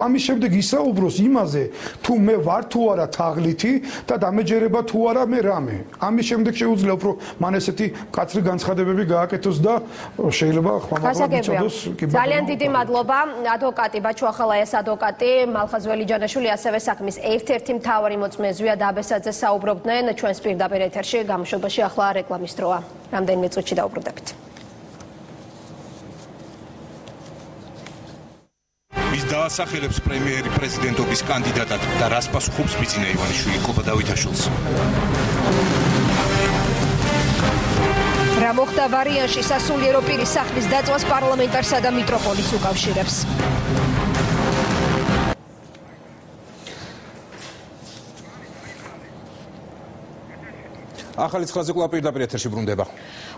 ამის შემდეგ ისაუბროს იმაზე, თუ მე ვარ თუ არა თაღლითი და დამეჯერება თუ არა მე რამე. ამის შემდეგ შეუძლია უფრო მან ესეთი კაცრი განცხადებები გააკეთოს და შეიძლება ხმამაღლა მიწოდოს. ძალიან დიდი მადლობა ადვოკატი ბაჩუ ახალაიას ადვოკატი მალხაზ ველიჯანაშვილი, ასევე საქმის ერთ-ერთი მთავარი მოწმე ზვიად აბესაძე საუბრობდნენ ჩვენს პირდაპირ ეთერში. გამოშვებაში ახლა რეკლამის დროა. რამდენიმე წუთში დაუბრუნდებით. ვის დაასახელებს პრემიერი პრეზიდენტობის კანდიდატად და რას პასუხობს ბიძინა ივანიშვილი ყოფა დავითაშვილს. რა მოხდა ვარიანში სასულიერო პირის სახლის დაწვას პარლამენტარსა და მიტროპოლიტს უკავშირებს. ახალი ცხადზე კვლავ პირდაპირ ეთერში ბრუნდება.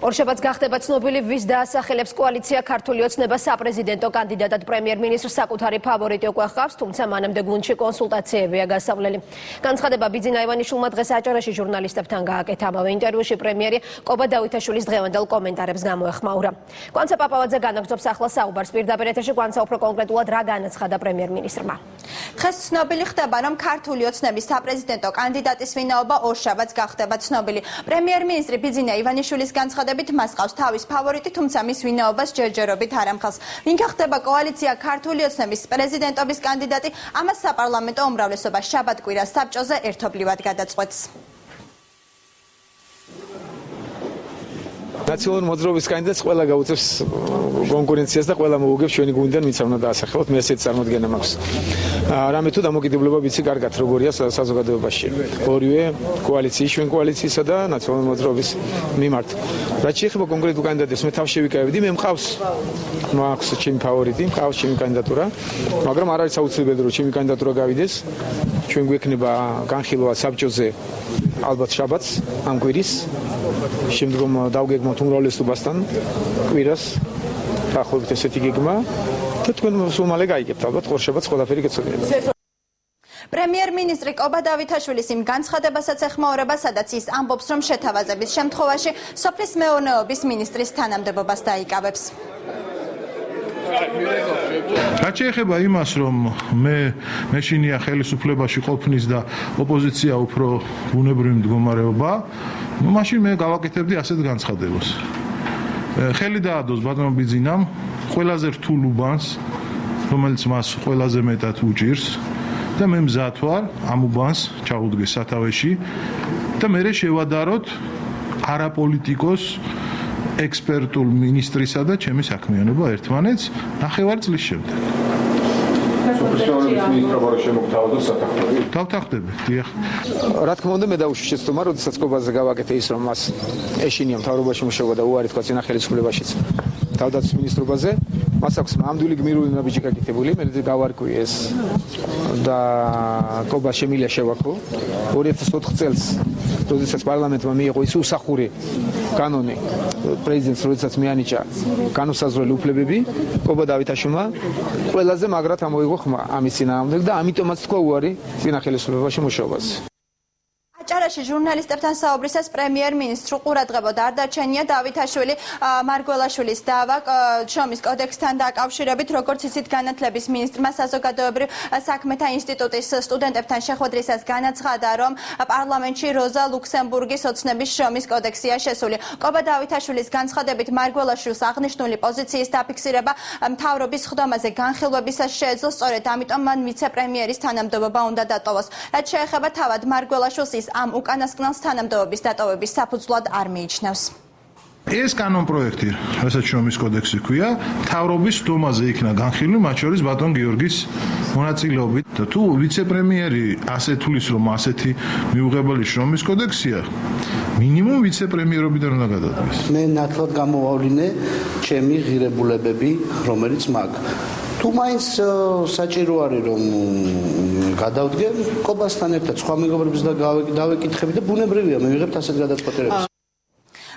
ორშაბათს გახდება ცნობილი, ვის დაასახელებს კოალიცია ქართული ოცნება საპრეზიდენტო კანდიდატად პრემიერ-მინისტრს საკუთარი ფავორიტი უკვე ჰყავს, თუმცა მანამდე გუნდში კონსულტაციებია გასავლელი. განცხადება ბიძინა ივანიშვილმა დღეს აჭარაში ჟურნალისტებთან გააკეთა. ამავე ინტერვიუში პრემიერი კობა დავითაშვილის დღევანდელ კომენტარებს გამოეხმაურა. კვანცა პაპავაძე განაგრძობს ახლა საუბარს პირდაპირ ეთერში. კვანცა უფრო კონკრეტულად რა განაცხადა პრემიერ-მინისტრმა. დღეს ცნობილი ხდება, რომ ქართული ოცნების საპრეზიდენტო კანდიდატის ვინაობა ორშაბათს გახდება ცნობილი. პრემიერ-მინისტრი ბიძინა ივანიშვილის განცხადებით მას ყავს თავის ფავორიტი, თუმცა მის ვინაობას ჯერჯერობით არ ამხელს. ვინ გახდება კოალიცია ქართული ოცნების პრეზიდენტობის კანდიდატი, ამას საპარლამენტო უმრავლესობა შაბათ-კვირას საბჭოზე ერთობლივად გადაწყვეტს. ნაციონალური მოძრაობის კანდიდატს ყველა გაუწევს კონკურენციას და ყველა მოუგებს ჩვენი გუნდიდან ვინც უნდა დაასახელოთ, მე ესეთი წარმოდგენა მაქვს. რამე თუ დამოკიდებულება ვიცი კარგად როგორია საზოგადოებაში. ორივე კოალიციის, ჩვენ კოალიციისა და ნაციონალური მოძრაობის მიმართ. რაც შეეხება კონკრეტულ კანდიდატებს, მე თავში ვიკავებდი, მე მაქვს ჩემი ფავორიტი, მყავს ჩემი კანდიდატურა, მაგრამ არ არის აუცილებელი რომ ჩემი კანდიდატურა გავიდეს. ჩვენ გვექნება განხილვა საბჭოზე ალბათ შაბათს ამ კვირის. შემდგომ დავგეგმოთ უმრავლესობასთან კვირას დაახლოებით ესეთი გეგმა და თქვენ სულ მალე გაიგებთ ალბათ ორშაბათს ყველაფერი გეცოდინებთ. პრემიერ-მინისტრი კობა დავითაშვილის იმ განცხადებასაც ეხმაურება, სადაც ის ამბობს, რომ შეთავაზების შემთხვევაში სოფლის მეურნეობის მინისტრის თანამდებობას დაიკავებს. რაც შეეხება იმას, რომ მე მეშინია ხელისუფლებაში ყოფნის და ოპოზიცია უფრო ბუნებრივი მდგომარეობა, მაშინ მე გავაკეთებდი ასეთ განცხადებას. ხელი დაადოს ბატონო ბიძინამ ყველაზე რთულ უბანს, რომელიც მას ყველაზე მეტად უჭირს და მე მზად ვარ ამ უბანს ჩაუდგეს სათავეში და მე შევადაროთ არაპოლიტიკოს ექსპერტულ მინისტრისა და ჩემი საქმიანობა ერთმანეთს 9 წლის შემდეგ. სოფლის მინისტრობა შემოგთავაზოს სათანადო. დავთანხმდები, დიახ. რა თქმა უნდა, მე დავუშვი შეცდომა, როდესაც კობაზე გავაკეთე ის, რომ მას ეშინია მთავრობაში მუშაობა და უარი თქვა წინა ხელისუფლებაშიც თავდაცვის მინისტრობაზე, მას აქვს ნამდვილი გმირული ნაბიჯი გაკეთებული, მე გავარკვი ეს და კობა შემილია შევაქო 2004 წელს, როდესაც პარლამენტმა მიიღო ის უსახური კანონი პრეზიდენტს როდესაც მიანიჭა განუსაზღვრელი უფლებები, კობა დავითაშვილმა ყველაზე მაგრად ამოიღო ხმა ამის წინააღმდეგ და ამიტომაც თქვა უარი წინა ხელისუფლებაში მუშაობაზე. აჭარაში ჟურნალისტებთან საუბრისას პრემიერ-მინისტრს ყურადღებოდ არ დარჩენია დავითაშვილი მარგველაშვილის დავა შრომის კოდექსთან დაკავშირებით, როგორც ისიც განათლების მინისტრმა საზოგადოებრივ საქმეთა ინსტიტუტის სტუდენტებთან შეხვედრისას განაცხადა, რომ პარლამენტში როზა ლუქსემბურგის ოცნების შრომის კოდექსია შესული. კობა დავითაშვილის განცხადებით მარგველაშვილს აღნიშნული პოზიციის დაფიქსირება მთავრობის ხდომაზე განხილვებისას შეეძლო, სწორედ ამიტომ მან ვიცე-პრემიერის თანამდებობა უნდა დატოვოს. რაც შეეხება თავად მარგველაშვილს, ის ამ უკანასკნელს თანამდებობის დატოვების საფუძვლად არ მიიჩნევს. ეს კანონპროექტი, რასაც შრომის კოდექსი ქვია, მთავრობის ხდომაზე იქნა განხილული, მათ შორის ბატონ გიორგის მონაწილეობით. და თუ ვიცე-პრემიერი ასე თulis, რომ ასეთი მიუღებელი შრომის კოდექსია, მინიმუმ ვიცე-პრემიერობიდან უნდა გადადგეს. მე ნათლად გამოვავლინე ჩემი ღირებულებები, რომელიც მაქვს. თუ მაინც საჭირო არის რომ გადავდგე კობასთან ერთად სხვა მეგობრებს და დავეკითხები და ბუნებრივია მე ვიღებთ ასეთ გადაწყვეტილებას.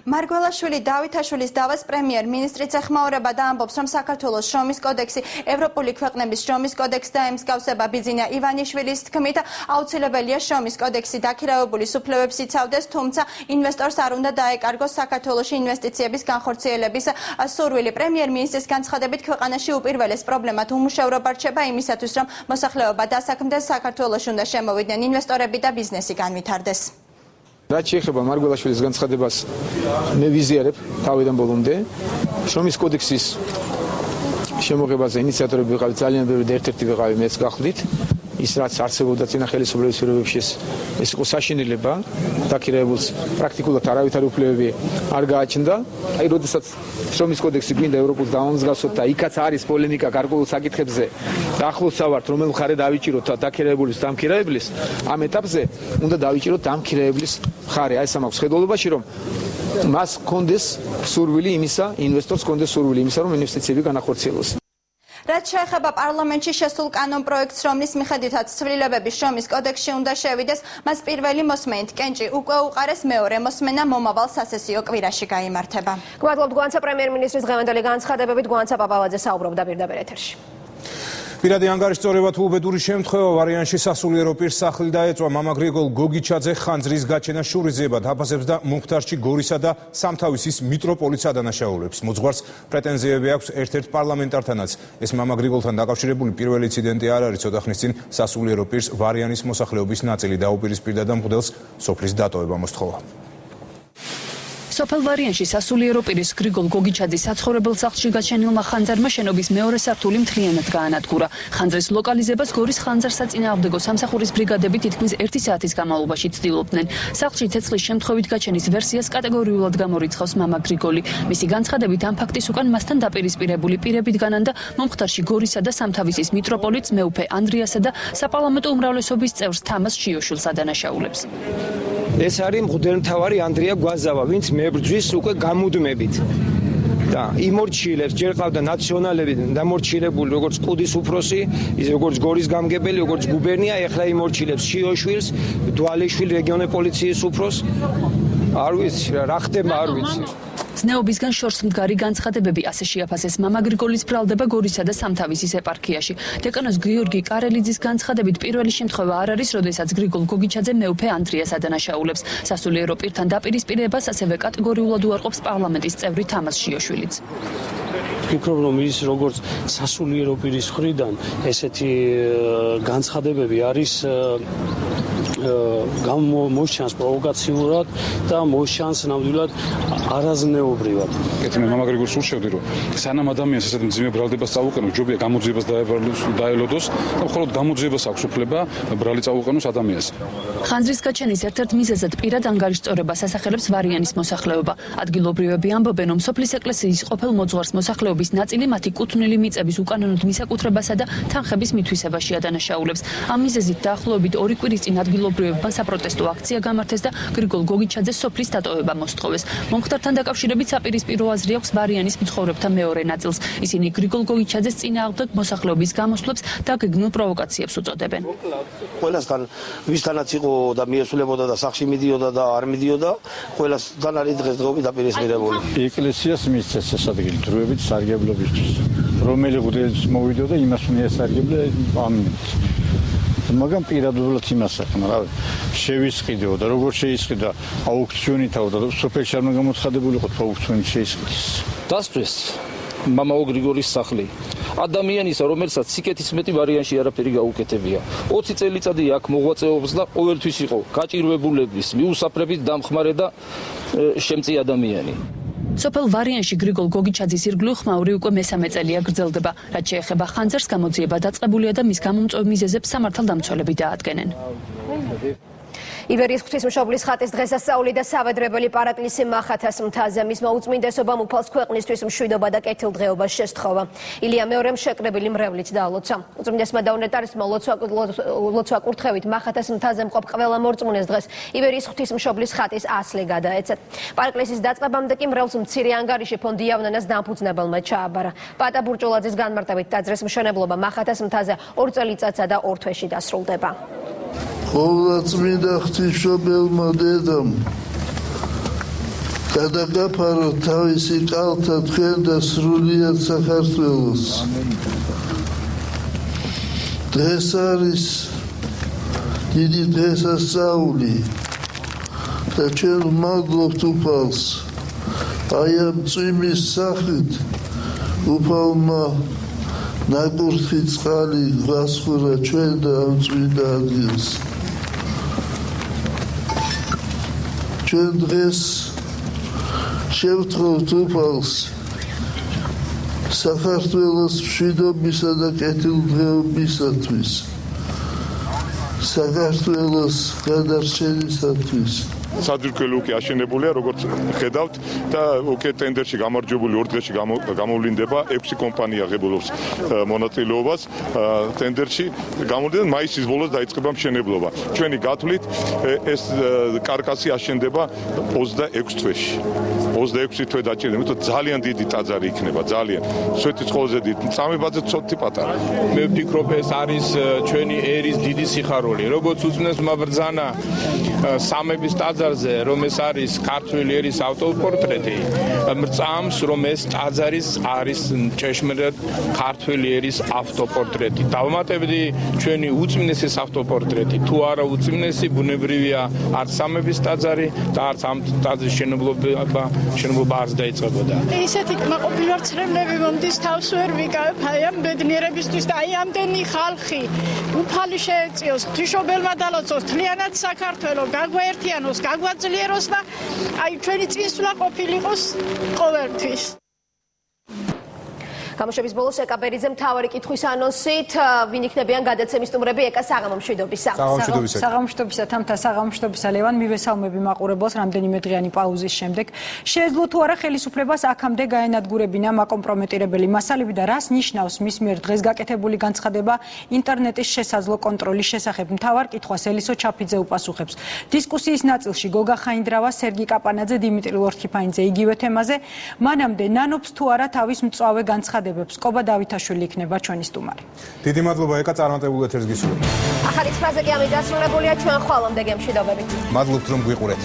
მარგველაშვილი დავითაშვილის დავას პრემიერ-მინისტრიც ეხმაურება და ამბობს, რომ საქართველოს შრომის კოდექსი ევროპული ქვეყნების შრომის კოდექსს დაემსგავსება. ბიძინა ივანიშვილის თქმით, აუცილებელია შრომის კოდექსი დაქირავებული უფლებებს იცავდეს, თუმცა ინვესტორს არ უნდა დაეკარგოს საქართველოში ინვესტიციების განხორციელების სურვილი. პრემიერ-მინისტრის განცხადებით, ქვეყანაში უპირველეს პრობლემად უმუშევრობა რჩება იმისათვის, რომ მოსახლეობა დასაქმდეს, საქართველოში უნდა შემოვიდნენ ინვესტორები და ბიზნესი განვითარდეს. რაც შეეხება მარგველაშვილის განცხადებას, მე ვიზიარებ თავიდან ბოლომდე შრომის კოდექსის შემოღებაზე ინიციატორები ვიყავით ძალიან ბევრი და ერთ-ერთი ვიყავი მეც გახლდით. ის რაც არსებობდა წინა ხელისუფლების პირობებში ეს იყო საშინელება, დაქირავებულს პრაქტიკულად არავითარი უფლებები არ გააჩნდა. აი, როდესაც შრომის კოდექსი გვინდა ევროპულს დავამსგავსოთ და იქაც არის პოლემიკა გარკვეულ საკითხებზე და ახლოს ავართ რომელ მხარე დავიჭიროთ დაქირავებულის და დამქირავებლის, ამ ეტაპზე უნდა დავიჭიროთ დამქირავებლის მხარე. აი, სამ აქვს ხედულობაში, რომ მას კონდეს სურვილი იმისა, ინვესტორს კონდეს სურვილი იმისა, რომ ინვესტიციები განახორციელოს. რაც შეეხება პარლამენტში შესულ კანონპროექტს, რომლის მიხედვითაც ცვლილებები შრომის კოდექსში უნდა შევიდეს, მას პირველი მოსმენით კენჭი უკვე უყარეს, მეორე მოსმენა მომავალ სასესიო კვირაში გაიმართება. გვადლობთ გვანცა პრემიერ-მინისტრის დღევანდელი განცხადებებით, გვანცა პაპავაძე საუბრობდა პირდაპირ ეთერში. პირადი ანგარიშწორება თუ უბედური შემთხვევა ვარიანში სასულიერო პირს სახლი დაეწვა. მამა გრიგოლ გოგიჩაძე ხანძრის გაჩენა შურიზება დაფასებს და მუხტარში გორისა და სამთავისის მიტროპოლიტს ადანაშაულებს. მოძღვარს პრეტენზიები აქვს ერთ-ერთ პარლამენტართანაც. ეს მამა გრიგოლთან დაკავშირებული პირველი ინციდენტი არ არის. ცოტა ხნის წინ სასულიერო პირს ვარიანის მოსახლეობის ნაწილი დაუპირისპირდა და მღვდელს სოფლის დატოვება მოსთხოვა. სოფელ ვარიანში სასულიერო პირის გრიგოლ გოგიჩაძის საცხოვრებელ სახლში გაჩენილმა ხანძარმა შენობის მეორე სართული მთლიანად გაანადგურა. ხანძრის ლოკალიზებას გორის ხანძარსაწინააღმდეგო სამსახურის ბრიგადები თითქმის 1 საათის განმავლობაში ცდილობდნენ. სახლში ცეცხლის შემთხვევით გაჩენის ვერსიას კატეგორიულად გამორიცხავს მამა გრიგოლი. მისი განცხადებით ამ ფაქტის უკან მასთან დაპირისპირებული პირები დგანან და მომხდარში გორისა და სამთავისის მიტროპოლიტს მეუფე ანდრიასა და საპარლამენტო უმრავლესობის წევრს თამას შიოშვილს ადანაშაულებს. ეს არის მღვდელმთავარი ანდრია გვაზავა, ვინც მებრძვის უკვე გამუდმებით. და იმორჩილებს, ჯერ ყავდა ნაციონალები დამორჩილებული, როგორც ყუდის უფროსი, ის როგორც გორის გამგებელი, როგორც გუბერნია, ეხლა იმორჩილებს შიოშვილს, დვალეშვილ რეგიონის პოლიციის უფროსს. არ ვიცი რა ხდება, არ ვიცი. ზნეობისგან შორს მდგარი განცხადებები ასე შეაფასეს მამა გრიგოლის ბრალდება გორისა და სამთავისის ეპარქიაში. დეკანოს გიორგი კარელიძის განცხადებით პირველი შემთხვევა არ არის, როდესაც გრიგოლ გოგიჩაძე მეუფე ანდრიას ადანაშაულებს. სასულიერო პირთან დაპირისპირებას ასევე კატეგორიულად უარყოფს პარლამენტის წევრი თამას შიოშვილიც. ვფიქრობ, რომ ის როგორც სასულიერო პირის მხრიდან ესეთი განცხადებები არის მოშანს პროვოკაციურად და მოშანს ნამდვილად არაზნეობრივად. მე მამა გრიგოლს ურჩევდი, რომ სანამ ადამიანს ესეთ მძიმე ბრალდებას წაუყენოს, ჯობია გამოძიებას დაელოდოს და მხოლოდ გამოძიებას აქვს უფლება ბრალი წაუყენოს ადამიანს. ხანძრის გაჩენის ერთ-ერთ მიზეზად პირად ანგარიშწორებას ასახელებს ვარიანის მოსახლეობა. ადგილობრივები ამბობენ, რომ სოფლის ეკლესიის ყოფილ მოძღვარს მოსახლეობის ნაწილი მათი კუთვნილი მიწების უკანონოდ მისაკუთრებასა და თანხების მითვისებაში ადანაშაულებს. ამ მიზეზით დაახლოებით 2 კვირის წინ ადგილობრივებმა საპროტესტო აქცია გამართეს და გრიგოლ გოგიჩაძეს სოფლის დატოვება მოსთხოვეს. მომხდართან დაკავშირებით საპირისპირო აზრი აქვს ვარიანის მცხოვრებთა მეორე ნაწილს. ისინი გრიგოლ გოგიჩაძეს წინააღმდეგ მოსახლეობის გამოსვლებს და გეგმილ პროვოკაციებს უწოდებენ. ყველასთან ვისთანაც იყო და მიესვლებოდა და სახში მიდიოდა და არ მიდიოდა, ყველასთან არის დღესდღეობით დაპირისპირებული. ეკლესიას მისცეს ეს ადგილი დროებით სარგებლობისთვის. რომელი ღუდელიც მოვიდოდა, იმას მიესარგებლა ამ მაგრამ პირადულად იმას ახლა რა შევისყიდეო და როგორ შეისყიდა აუქციონითავ და სოფელში არ გამოცხადებულიყო აუქციონით შეისყიდეს. დასწრეს მამა გრიგოლის სახლი. ადამიანისა, რომელსაც სიკეთის მეტი ვარიანში არაფერი გაუკეთებია. 20 წელიწადი აქ მოღვაწეობს და ყოველთვის იყო გაჭირვებულების, მიუსაფრებით დამხმარე და შემწი ადამიანი. სოფელ ვარიანში გრიგოლ გოგიჩაძის ირგვლივ ხმაური უკვე მესამე წელია გრძელდება. რაც შეეხება ხანძარს, გამოძიება დაწყებულია და მის გამომწვევ მიზეზებს სამართალდამცველები დაადგენენ. ივერიის ღვთისმშობლის ხატის დღესასწაული და სავედრებელი პარაკლისი მახათას მთაზე. მისმა უწმინდესობამ უფალს ქვეყნისთვის მშვიდობა და კეთილდღეობა შესთხოვა. ილია მეორემ შეკრებილი მრევლით დაალოცა. უწმინდესმა დაუნეტარისმა ლოცვა კურთხევით მახათას მთაზე მყოფ ყველა მორწმუნეს დღეს ივერიის ღვთისმშობლის ხატის ასლი გადაეცათ. პარაკლისის დაწყებამდე კი მრევლს მცირე ანგარიში ფონდი იავნანას დამფუძნებელმა ჩააბარა. პატა ბურჭულაძის განმარტებით ტაძრის მშენებლობა მახათას მთაზე 2 წელიწადსა და 2 თვეში დასრულდება. ყოვლადწმინდა ღვთისმშობელმა დედამ გადაგაფარო თავისი კალთა თქვენ და სრულიად საქართველოს. დღეს არის დიდი დღესასწაული და ჩვენ ვმადლობთ უფალს. აი ამ წვიმის სახით უფალმა ნაკურთხი წყალი გვასხურა ჩვენ და ამ წმინდა ადგილს. ჩვენ დღეს შევთხოვთ უფალს საქართველოს მშვიდობისა და კეთილდღეობისათვის, საქართველოს გადარჩენისათვის საძირკველი უკვე აშენებულია, როგორც ხედავთ და უკვე ტენდერში გამარჯვებული 2 დღეში გამოვლინდება 6 კომპანია ღებულობს მონაწილეობას ტენდერში გამოვლინდება მაისის ბოლოს დაიწყება მშენებლობა. ჩვენი გათვლით ეს კარკასი აშენდება 26 თვეში. 26 თვე დაჭირდება, იმიტომ ძალიან დიდი ტაძარი იქნება, ძალიან. სვეტის ყველაზე დიდი, წამებაზე ცოტი პატარა. მე ვფიქრობ ეს არის ჩვენი ერის დიდი სიხარული. როგორც უძმნეს მაბრძანა სამების ტაძარზე, რომ ეს არის ქართული ერის ავტოპორტრეტი, მრწამს რომ ეს ტაძარი არის ჭეშმარიტ ქართული ერის ავტოპორტრეტი. დავუმატებდი ჩვენი უძმნესის ავტოპორტრეტი. თუ არა უძმნესი, ბუნებრივია არც სამების ტაძარი და არც ამ ტაძრის შენობა არც დაიწყებოდა. ისეთი კმაყოფილვარცრებლები მომდის თავს ვერ ვიკავებ აი ამ ბედნიერებისთვის და აი ამდენი ხალხი უფალი შეეწიოს, ღვთისმშობელმა დალოცოს, მთლიანად საქართველო გაგვაერთიანოს, გაგვაძლიეროს და აი ჩვენი წინსვლა ყოფილიყოს ყოველთვის. გამოშვების ბოლოს ეკა ბერიძე მთავარი კითხვის ანონსით, ვინ იქნებიან გადაცემის სტუმრები ეკა საღამომშვიდობისა. საღამომშვიდობისა, თამთა საღამომშვიდობისა ლევან მივესალმები მაყურებელს რამდენიმე დღიანი პაუზის შემდეგ. შეეძლო თუ არა ხელისუფლებას აქამდე გაენადგურებინა მაკომპრომეტირებელი მასალები და რას ნიშნავს მის მიერ დღეს გაკეთებული განცხადება ინტერნეტის შესაძლო კონტროლის შესახებ. მთავარ კითხვას ელისო ჩაფიძე უპასუხებს. დისკუსიის ნაწილში გოგა ხაინდრავა, სერგი კაპანაძე, დიმიტრი ლორთქიფანიძე იგივე თემაზე. მანამდე ნანობს თუ არა თავის მწვავე განცხადებებს. კობა დავითაშვილი იქნება ჩვენი სტუმარი. დიდი მადლობა ეკა, წარმატებულ ეთერს გისურვებთ. ახალი ცხრაზე კი ამით დასრულებულია ჩვენ ხვალამდე გემშვიდობებით. მადლობთ რომ გვიყურეთ.